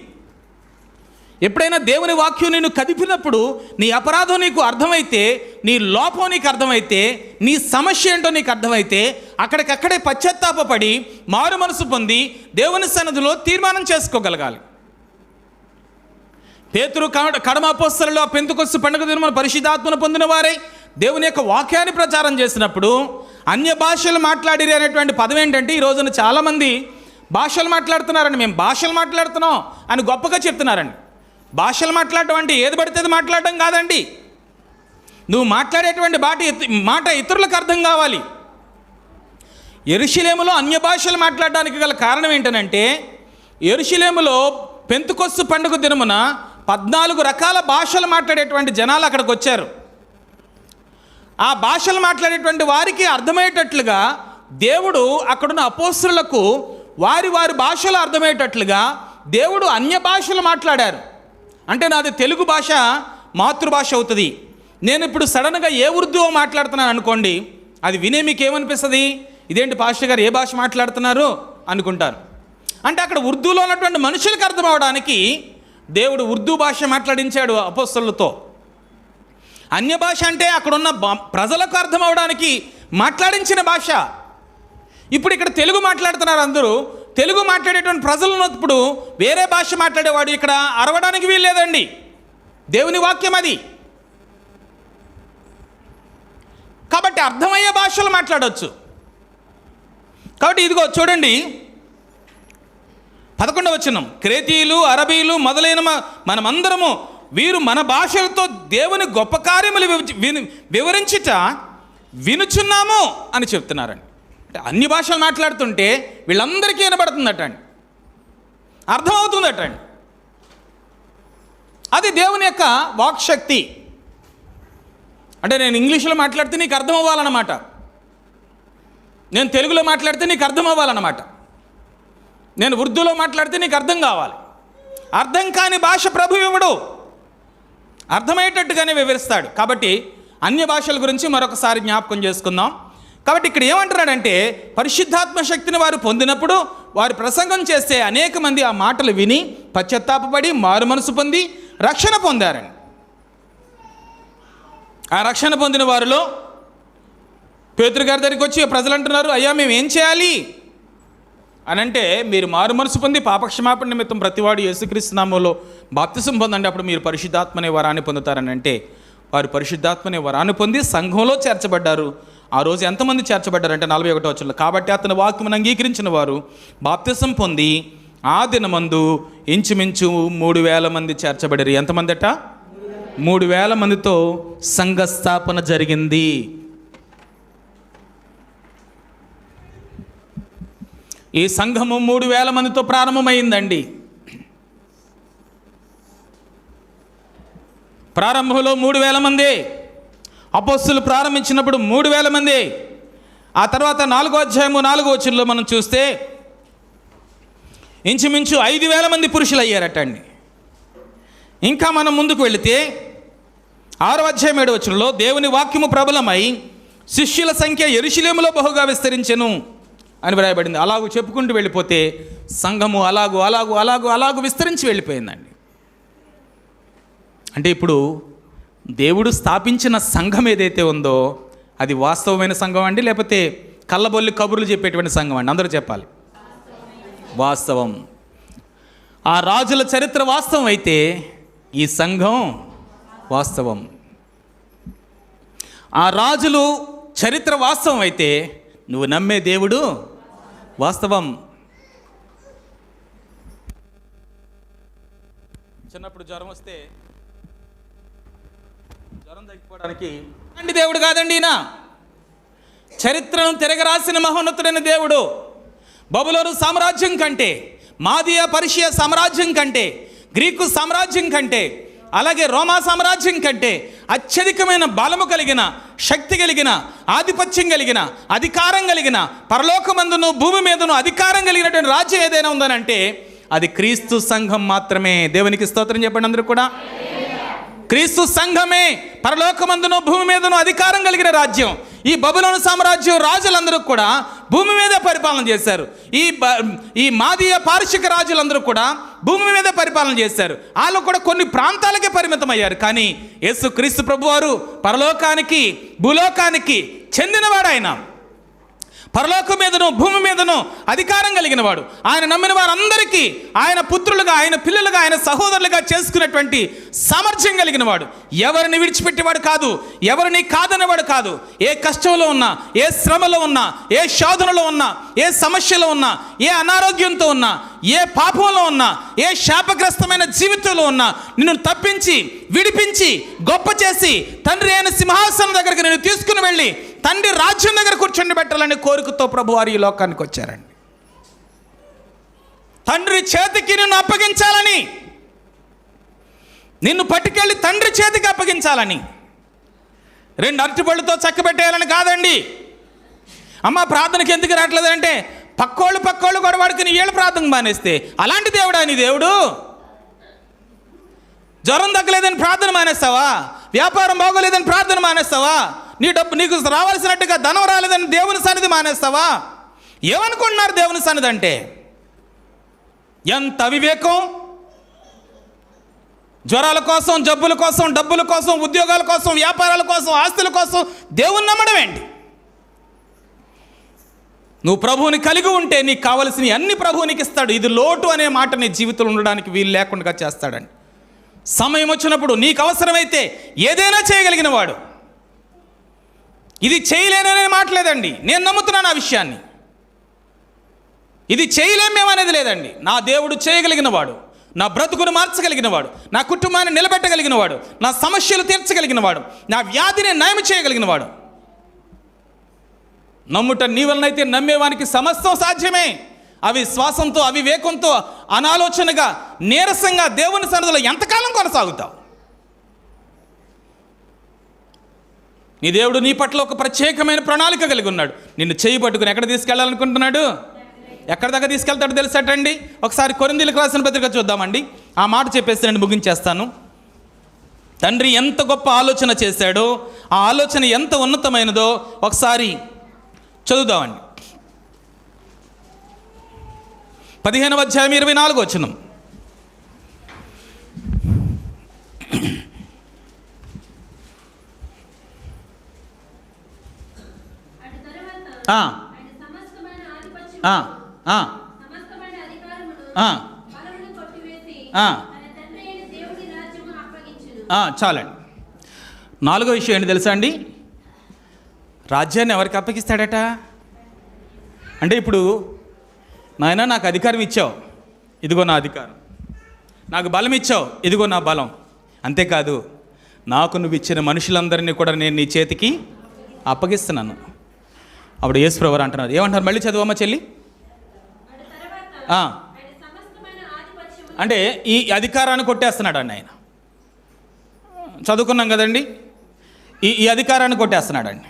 ఎప్పుడైనా దేవుని వాక్యం నిన్ను కదిపినప్పుడు, నీ అపరాధం నీకు అర్థమైతే, నీ లోపం నీకు అర్థమైతే, నీ సమస్య ఏంటో నీకు అర్థమైతే, అక్కడికక్కడే పశ్చాత్తాపపడి మారు మనసు పొంది దేవుని సన్నిధిలో తీర్మానం చేసుకోగలగాలి. పేతురు కడమ అపోస్తలులు ఆ పెంతెకొస్తు పండుగ దినమున పరిశుద్ధాత్మను పొందిన వారై దేవుని యొక్క వాక్యాన్ని ప్రచారం చేసినప్పుడు అన్య భాషలు మాట్లాడిరి అనేటువంటి పదం ఏంటంటే, ఈ రోజున చాలామంది భాషలు మాట్లాడుతున్నారండి. మేము భాషలు మాట్లాడుతున్నాం అని గొప్పగా చెప్తున్నారండి. భాషలు మాట్లాడటం అంటే ఏది పడితే అది మాట్లాడటం కాదండి. నువ్వు మాట్లాడేటువంటి మాట ఇతరులకు అర్థం కావాలి. యెరూషలేములో అన్య భాషలు మాట్లాడడానికి గల కారణం ఏంటనంటే, యెరూషలేములో పెంతెకొస్తు పండుగ దినమున 14 రకాల భాషలు మాట్లాడేటువంటి జనాలు అక్కడికి వచ్చారు. ఆ భాషలు మాట్లాడేటువంటి వారికి అర్థమయ్యేటట్లుగా దేవుడు అక్కడున్న అపోస్తలులకు వారి భాషలు అర్థమయ్యేటట్లుగా దేవుడు అన్య భాషలు మాట్లాడారు. అంటే నాది తెలుగు భాష మాతృభాష అవుతుంది. నేను ఇప్పుడు సడన్గా ఏ ఉర్దూ మాట్లాడుతున్నాను అనుకోండి, అది వినే మీకు ఏమనిపిస్తుంది? ఇదేంటి పాస్టర్ గారు ఏ భాష మాట్లాడుతున్నారు అనుకుంటారు. అంటే అక్కడ ఉర్దూలో ఉన్నటువంటి మనుషులకు అర్థం అవడానికి దేవుడు ఉర్దూ భాష మాట్లాడించాడు అపోస్తలులతో. అన్య భాష అంటే అక్కడున్న ప్రజలకు అర్థం అవడానికి మాట్లాడించిన భాష. ఇప్పుడు ఇక్కడ తెలుగు మాట్లాడుతున్నారు అందరూ. తెలుగు మాట్లాడేటువంటి ప్రజలు ఉన్నప్పుడు వేరే భాష మాట్లాడేవాడు ఇక్కడ అరవడానికి వీల్లేదండి. దేవుని వాక్యం అది. కాబట్టి అర్థమయ్యే భాషలు మాట్లాడవచ్చు. కాబట్టి ఇదిగో చూడండి 11వ వచనం, క్రేతీయులు, అరబీలు మొదలైన మనమందరము వీరు మన భాషలతో దేవుని గొప్ప కార్యములు వివరించుట వినుచున్నాము అని చెప్తున్నారండి. అంటే అన్ని భాషలు మాట్లాడుతుంటే వీళ్ళందరికీ వినబడుతుందటండి, అర్థమవుతుందటండి. అది దేవుని యొక్క వాక్శక్తి. అంటే నేను ఇంగ్లీష్లో మాట్లాడితే నీకు అర్థం అవ్వాలన్నమాట, నేను తెలుగులో మాట్లాడితే నీకు అర్థం అవ్వాలన్నమాట, నేను ఉర్దూలో మాట్లాడితే నీకు అర్థం కావాలి. అర్థం కాని భాష ప్రభు ఇవ్వడు, అర్థమయ్యేటట్టుగానే వివరిస్తాడు. కాబట్టి అన్య భాషల గురించి మరొకసారి జ్ఞాపకం చేసుకుందాం. కాబట్టి ఇక్కడ ఏమంటున్నాడంటే, పరిశుద్ధాత్మ శక్తిని వారు పొందినప్పుడు వారు ప్రసంగం చేస్తే అనేక మంది ఆ మాటలు విని పశ్చాత్తాపపడి మారు మనసు పొంది రక్షణ పొందారండి. ఆ రక్షణ పొందిన వారిలో పేతురు గారి దగ్గరికి వచ్చి ప్రజలు అంటున్నారు, అయ్యా మేము ఏం చేయాలి అని అంటే, మీరు మారు మనసు పొంది పాపక్షమాపణ నిమిత్తం ప్రతివాడు యేసుక్రీస్తు నామములో బాప్తిసం పొందండి, అప్పుడు మీరు పరిశుద్ధాత్మనే వరాన్ని పొందుతారని అంటే, వారు పరిశుద్ధాత్మనే వరాన్ని పొంది సంఘంలో చేర్చబడ్డారు. ఆ రోజు ఎంతమంది చేర్చబడ్డారంటే 41వ వచనంలో, కాబట్టి అతని వాక్యమును అంగీకరించిన వారు బాప్తిసం పొంది ఆ దినమందు ఇంచుమించు 3,000 మంది చేర్చబడారు. ఎంతమంది అట? 3,000 మందితో సంఘ స్థాపన జరిగింది. ఈ సంఘము 3,000 మందితో ప్రారంభమైందండి. ప్రారంభంలో 3,000 మంది. అపోస్తలులు ప్రారంభించినప్పుడు 3,000 మంది. ఆ తర్వాత 4వ అధ్యాయము 4వ వచనంలో మనం చూస్తే ఇంచుమించు 5,000 మంది పురుషులు అయ్యారటండి. ఇంకా మనం ముందుకు వెళితే 6వ అధ్యాయం 7వ వచనంలో దేవుని వాక్యము ప్రబలమై శిష్యుల సంఖ్య యెరూషలేములో బహుగా విస్తరించెను అని వ్రాయబడింది. అలాగూ చెప్పుకుంటూ వెళ్ళిపోతే సంఘము అలాగూ విస్తరించి వెళ్ళిపోయిందండి. అంటే ఇప్పుడు దేవుడు స్థాపించిన సంఘం ఏదైతే ఉందో అది వాస్తవమైన సంఘం అండి, లేకపోతే కళ్ళబొల్లి కబుర్లు చెప్పేటువంటి సంఘం అండి? అందరూ చెప్పాలి. వాస్తవం. ఆ రాజుల చరిత్ర వాస్తవం అయితే ఈ సంఘం వాస్తవం. ఆ రాజులు చరిత్ర వాస్తవం అయితే నువ్వు నమ్మే దేవుడు వాస్తవం. చిన్నప్పుడు జ్వరం వస్తే జ్వరం తగ్గిపోవడానికి అండి దేవుడు కాదండి ఈయన. చరిత్రను తిరగరాసిన మహోన్నతుడైన దేవుడు. బబులోను సామ్రాజ్యం కంటే, మాదియా పర్షియా సామ్రాజ్యం కంటే, గ్రీకు సామ్రాజ్యం కంటే, అలాగే రోమా సామ్రాజ్యం కంటే అత్యధికమైన బలము కలిగిన, శక్తి కలిగిన, ఆధిపత్యం కలిగిన, అధికారం కలిగిన, పరలోకమందును భూమి మీదను అధికారం కలిగినటువంటి రాజ్యం ఏదైనా ఉందనంటే అది క్రీస్తు సంఘం మాత్రమే. దేవునికి స్తోత్రం చెప్పండి అందరూ కూడా. క్రీస్తు సంఘమే పరలోకమందును భూమి మీదను అధికారం కలిగిన రాజ్యం. ఈ బబులోను సామ్రాజ్యం రాజులందరూ కూడా భూమి మీదే పరిపాలన చేశారు. ఈ మాదీయ పారశిక రాజులందరూ కూడా భూమి మీదే పరిపాలన చేశారు. వాళ్ళు కూడా కొన్ని ప్రాంతాలకే పరిమితం అయ్యారు. కానీ యేసు క్రీస్తు ప్రభువారు పరలోకానికి భూలోకానికి చెందినవాడు. ఆయన పరలోకం మీదను భూమి మీదను అధికారం కలిగిన వాడు. ఆయన నమ్మిన వారందరికీ ఆయన పుత్రులుగా, ఆయన పిల్లలుగా, ఆయన సహోదరులుగా చేసుకునేటువంటి సామర్థ్యం కలిగిన వాడు. ఎవరిని విడిచిపెట్టేవాడు కాదు, ఎవరిని కాదనేవాడు కాదు. ఏ కష్టంలో ఉన్నా, ఏ శ్రమలో ఉన్నా, ఏ శోధనలో ఉన్నా, ఏ సమస్యలో ఉన్నా, ఏ అనారోగ్యంతో ఉన్నా, ఏ పాపంలో ఉన్నా, ఏ శాపగ్రస్తమైన జీవితంలో ఉన్నా నిన్ను తప్పించి విడిపించి గొప్ప చేసి తండ్రి అయిన సింహాసనం దగ్గరికి నేను తీసుకుని వెళ్ళి తండ్రి రాజ్యం దగ్గర కూర్చొని పెట్టాలని కోరికతో ప్రభువారు ఈ లోకానికి వచ్చారండి. తండ్రి చేతికి నిన్ను అప్పగించాలని, నిన్ను పట్టుకెళ్ళి తండ్రి చేతికి అప్పగించాలని, 2 అరటిపళ్ళతో చక్కబెట్టేయాలని కాదండి. అమ్మ ప్రార్థనకి ఎందుకు రావట్లేదంటే పక్కోళ్ళు గొడవాడికి నీ ఏళ్ళు ప్రార్థన మానేస్తే అలాంటి దేవుడా నీ దేవుడు? జ్వరం తగ్గలేదని ప్రార్థన మానేస్తావా? వ్యాపారం బాగోలేదని ప్రార్థన మానేస్తావా? నీ డబ్బు నీకు రావాల్సినట్టుగా ధనం రాలేదని దేవుని సన్నిధి మానేస్తావా? ఏమనుకుంటున్నారు దేవుని సన్నిధి అంటే? ఎంత అవివేకం! జ్వరాల కోసం, జబ్బుల కోసం, డబ్బుల కోసం, ఉద్యోగాల కోసం, వ్యాపారాల కోసం, ఆస్తుల కోసం దేవుని నమ్మడం ఏంటి? నువ్వు ప్రభువుని కలిగి ఉంటే నీకు కావలసిన అన్ని ప్రభువునికి ఇస్తాడు. ఇది లోటు అనే మాట నీ జీవితంలో ఉండడానికి వీలు లేకుండా చేస్తాడండి. సమయం వచ్చినప్పుడు నీకు అవసరమైతే ఏదైనా చేయగలిగిన వాడు. ఇది చేయలేననే మాట లేదండి. నేను నమ్ముతున్నాను ఆ విషయాన్ని. ఇది చేయలేమేమనేది లేదండి. నా దేవుడు చేయగలిగిన వాడు, నా బ్రతుకును మార్చగలిగిన వాడు, నా కుటుంబాన్ని నిలబెట్టగలిగిన వాడు, నా సమస్యలు తీర్చగలిగిన వాడు, నా వ్యాధిని నయం చేయగలిగిన వాడు. నమ్ముట నీ వలనైతే నమ్మేవానికి సమస్తం సాధ్యమే. అవిశ్వాసంతో, అవివేకంతో, అనాలోచనగా, నీరసంగా దేవుని సన్నిధిలో ఎంతకాలం కొనసాగుతావు? నీ దేవుడు నీ పట్ల ఒక ప్రత్యేకమైన ప్రణాళిక కలిగి ఉన్నాడు. నిన్ను చేయి పట్టుకుని ఎక్కడ తీసుకెళ్ళాలనుకుంటున్నాడు? ఎక్కడి దాకా తీసుకెళ్తాడో తెలుసటండి. ఒకసారి కొరింథీయులకు రాసిన పత్రిక చూద్దామండి. ఆ మాట చెప్పేసి నేను ముగించేస్తాను. తండ్రి ఎంత గొప్ప ఆలోచన చేశాడో, ఆ ఆలోచన ఎంత ఉన్నతమైనదో ఒకసారి చదువుదామండి. 15వ అధ్యాయం 24వ వచనం. చాలండి. 4వ విషయం ఏంటి తెలుసా అండి? రాజ్యాన్ని ఎవరికి అప్పగిస్తాడట అంటే, ఇప్పుడు నాయన నాకు అధికారం ఇచ్చావు, ఇదిగో నా అధికారం. నాకు బలం ఇచ్చావు, ఇదిగో నా బలం. అంతేకాదు, నాకు నువ్వు ఇచ్చిన మనుషులందరినీ కూడా నేను నీ చేతికి అప్పగిస్తున్నాను. అప్పుడు యేసు ప్రభువు అంటున్నారు, ఏమంటారు? మళ్ళీ చదువమ్మ చెల్లి. అంటే ఈ అధికారాన్ని కొట్టేస్తున్నాడు అండి ఆయన. చదువుకున్నాం కదండి, ఈ అధికారాన్ని కొట్టేస్తున్నాడు అండి.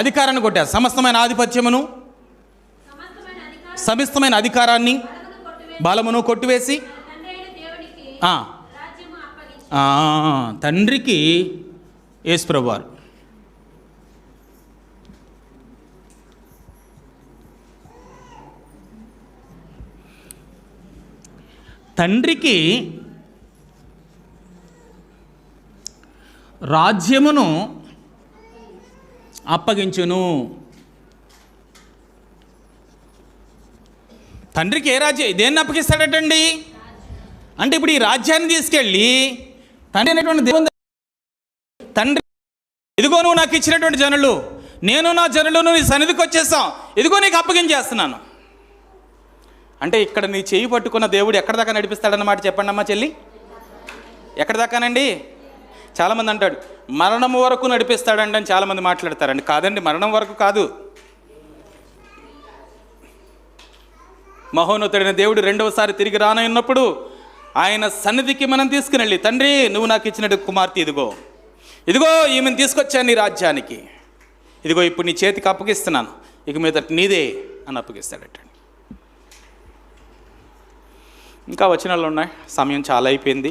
అధికారాన్ని కొట్టారు. సమస్తమైన ఆధిపత్యమును, సమస్తమైన అధికారాన్ని, బలమును కొట్టివేసి తండ్రికి యేసు ప్రభువారు తండ్రికి రాజ్యమును అప్పగించును. తండ్రికి ఏ రాజ్యం, దేన్ని అప్పగిస్తాడటండి అంటే, ఇప్పుడు ఈ రాజ్యాన్ని తీసుకెళ్ళి తండ్రి అనేటువంటి దేవుని తండ్రి, ఇదిగో నువ్వు నాకు ఇచ్చినటువంటి జనులు, నేను నా జనులను నీ సన్నిధికి వచ్చేసాం, ఇదిగో నీకు అప్పగించేస్తున్నాను అంటే, ఇక్కడ నీ చేయి పట్టుకున్న దేవుడు ఎక్కడ దాకా నడిపిస్తాడన్నమాట చెప్పండి అమ్మా చెల్లి. ఎక్కడ దాకానండి? చాలామంది అంటాడు మరణం వరకు నడిపిస్తాడండి అని చాలామంది మాట్లాడతారండి. కాదండి, మరణం వరకు కాదు. మహోన్నతుడైన దేవుడు రెండవసారి తిరిగి రానన్నప్పుడు ఆయన సన్నిధికి మనం తీసుకుని వెళ్ళి, తండ్రి నువ్వు నాకు ఇచ్చినట్టు కుమార్తె ఇదిగో, ఇదిగో ఈమెను తీసుకొచ్చాను నీ రాజ్యానికి, ఇదిగో ఇప్పుడు నీ చేతికి అప్పగిస్తున్నాను, ఇక మీద నీదే అని అప్పగిస్తాడట. ఇంకా వచనాలు ఉన్నాయి, సమయం చాలా అయిపోయింది.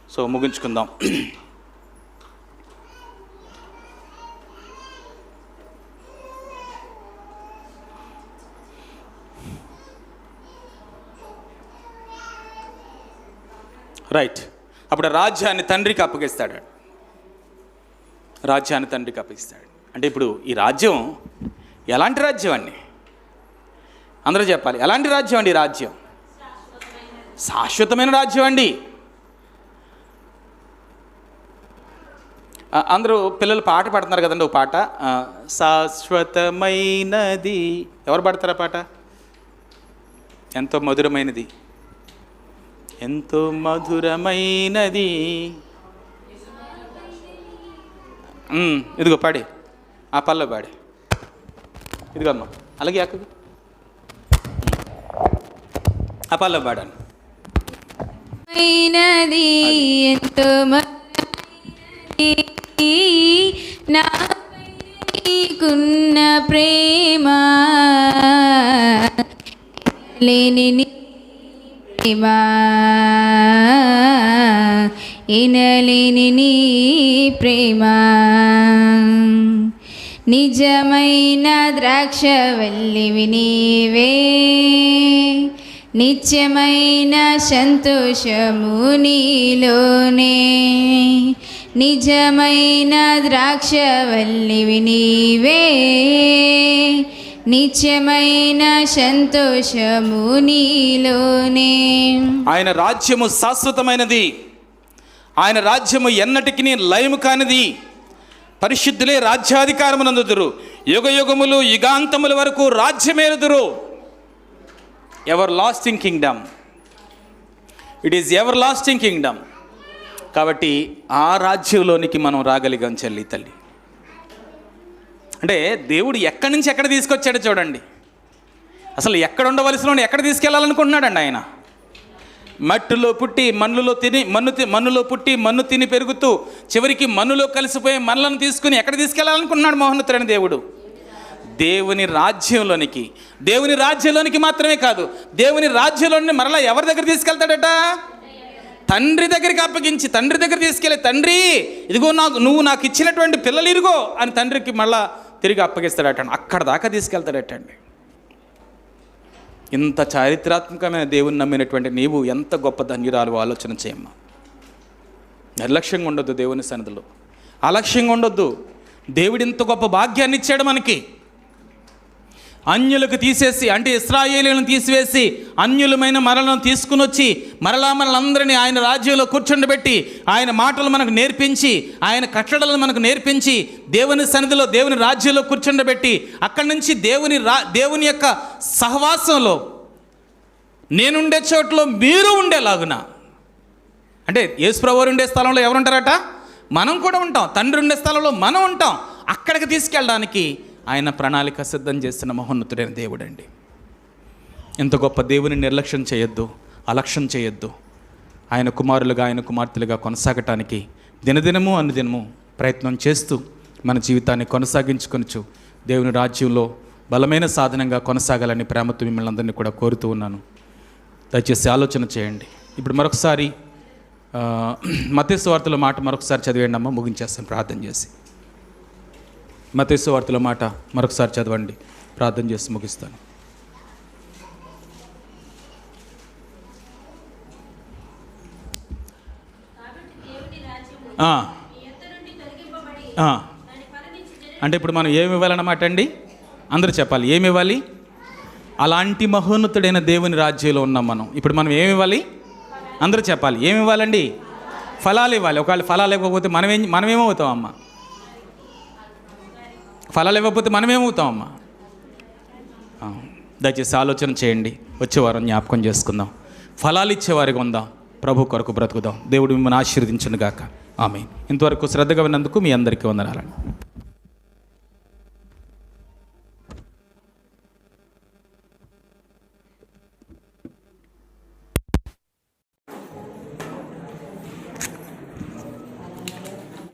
సో ముగించుకుందాం. రైట్. అప్పుడు రాజ్యాన్ని తండ్రికి అప్పగిస్తాడు. రాజ్యాన్ని తండ్రికి అప్పగిస్తాడు. అంటే ఇప్పుడు ఈ రాజ్యం ఎలాంటి రాజ్యం అండి? అందరూ చెప్పాలి. ఎలాంటి రాజ్యం అండి? రాజ్యం శాశ్వతమైన రాజ్యం అండి. అందరూ పిల్లలు పాట పాడుతున్నారు కదండి. ఒక పాట, శాశ్వతమైనది. ఎవరు పాడతారా పాట? ఎంతో మధురమైనది, ఎంతో మధురమైనది. ఇదిగో పాడే, ఆ పల్ల పాడే. ఇదిగో అమ్మ, అలాగే అక్కకి ఆ పల్ల పాడాను. ఎంతో నాకున్న ప్రేమ లేని ప్రేమ, ఎనలేని నీ ప్రేమ, నిజమైన ద్రాక్షవల్లివి నీవే, నిత్యమైన సంతోషము నీలోనే, నిజమైన ద్రాక్షవల్లివి నీవే, నిత్యమైన సంతోషము నీలోనే. ఆయన రాజ్యము శాశ్వతమైనది. ఆయన రాజ్యము ఎన్నటికి లయము కానిది. పరిశుద్ధులే రాజ్యాధికారమునందుదురు. యుగ యుగములు యుగాంతముల వరకు రాజ్యమేలుదురు. Everlasting kingdom. It is everlasting kingdom. కాబట్టి ఆ రాజ్యంలోనికి మనం రాగలిగాం చెల్లి తల్లి. అంటే దేవుడు ఎక్కడి నుంచి ఎక్కడ తీసుకొచ్చాడో చూడండి. అసలు ఎక్కడ ఉండవలసిన ఎక్కడ తీసుకెళ్ళాలనుకుంటున్నాడండి ఆయన. మట్టిలో పుట్టి మన్నులో తిని మన్నులో పుట్టి మన్ను తిని పెరుగుతూ చివరికి మన్నులో కలిసిపోయి మనలను తీసుకుని ఎక్కడ తీసుకెళ్ళాలనుకుంటున్నాడు మహోన్నతుడైన దేవుడు? దేవుని రాజ్యంలోనికి. దేవుని రాజ్యంలోనికి మాత్రమే కాదు, దేవుని రాజ్యంలోని మరలా ఎవరి దగ్గర తీసుకెళ్తాడట? తండ్రి దగ్గరికి అప్పగించి, తండ్రి దగ్గర తీసుకెళ్ళి, తండ్రి ఇదిగో నువ్వు నాకు ఇచ్చినటువంటి పిల్లలు ఇరుగో అని తండ్రికి మళ్ళా తిరిగి అప్పగిస్తాడట. అక్కడ దాకా తీసుకెళ్తాడటండి. ఇంత చారిత్రాత్మకమైన దేవుని నమ్మినటువంటి నీవు ఎంత గొప్ప ధన్యురాలు. ఆలోచన చేయమ్మా. నిర్లక్ష్యంగా ఉండొద్దు దేవుని సన్నిధిలో, అలక్ష్యంగా ఉండొద్దు. దేవుడు ఇంత గొప్ప భాగ్యాన్ని ఇచ్చాడు మనకి. అన్యులకు తీసేసి, అంటే ఇశ్రాయేలీలను తీసివేసి అన్యులమైన మనలను తీసుకుని వచ్చి మరలా మనలందరినీ ఆయన రాజ్యంలో కూర్చుండబెట్టి ఆయన మాటలు మనకు నేర్పించి, ఆయన కట్టడలను మనకు నేర్పించి దేవుని సన్నిధిలో దేవుని రాజ్యంలో కూర్చుండబెట్టి అక్కడి నుంచి దేవుని యొక్క సహవాసంలో నేనుండే చోట్లో మీరు ఉండేలాగున. అంటే యేసుప్రభువు ఉండే స్థలంలో ఎవరుంటారట? మనం కూడా ఉంటాం. తండ్రి ఉండే స్థలంలో మనం ఉంటాం. అక్కడికి తీసుకెళ్ళడానికి ఆయన ప్రణాళిక సిద్ధం చేస్తున్న మహోన్నతుడైన దేవుడండి. ఎంత గొప్ప దేవుని నిర్లక్ష్యం చేయొద్దు, అలక్ష్యం చేయొద్దు. ఆయన కుమారులుగా, ఆయన కుమార్తెలుగా కొనసాగటానికి దినదినము అనుదినము ప్రయత్నం చేస్తూ మన జీవితాన్ని కొనసాగించుకొనచ్చు దేవుని రాజ్యంలో బలమైన సాధనంగా కొనసాగాలని ప్రేమతో మిమ్మల్ని అందరినీ కూడా కోరుతూ ఉన్నాను. దయచేసి ఆలోచన చేయండి. ఇప్పుడు మరొకసారి మత్తయి సువార్తలో మాట మరొకసారి చదివేయండి అమ్మ, ముగించేస్తాను ప్రార్థన చేసి. మత్తయి సువార్తలో మాట మరొకసారి చదవండి, ప్రార్థన చేసి ముగిస్తాను. అంటే ఇప్పుడు మనం ఏమి ఇవ్వాలన్నమాట అండి? అందరూ చెప్పాలి, ఏమి ఇవ్వాలి? అలాంటి మహోన్నతుడైన దేవుని రాజ్యంలో ఉన్నాం మనం. ఇప్పుడు మనం ఏమి ఇవ్వాలి? అందరూ చెప్పాలి, ఏమి ఇవ్వాలండి? ఫలాలు ఇవ్వాలి. ఒకవేళ ఫలాలు ఇవ్వకపోతే మనమేమవుతామమ్మా? ఫలాలు ఇవ్వకపోతే మనమేమవుతామమ్మా? దయచేసి ఆలోచన చేయండి. వచ్చే వారం జ్ఞాపకం చేసుకుందాం. ఫలాలు ఇచ్చేవారిగా ఉందాం, ప్రభు కొరకు బ్రతుకుదాం. దేవుడు మిమ్మల్ని ఆశీర్వదించును గాక. ఆమేన్. ఇంతవరకు శ్రద్ధగా విన్నందుకు మీ అందరికీ వందనాలండి.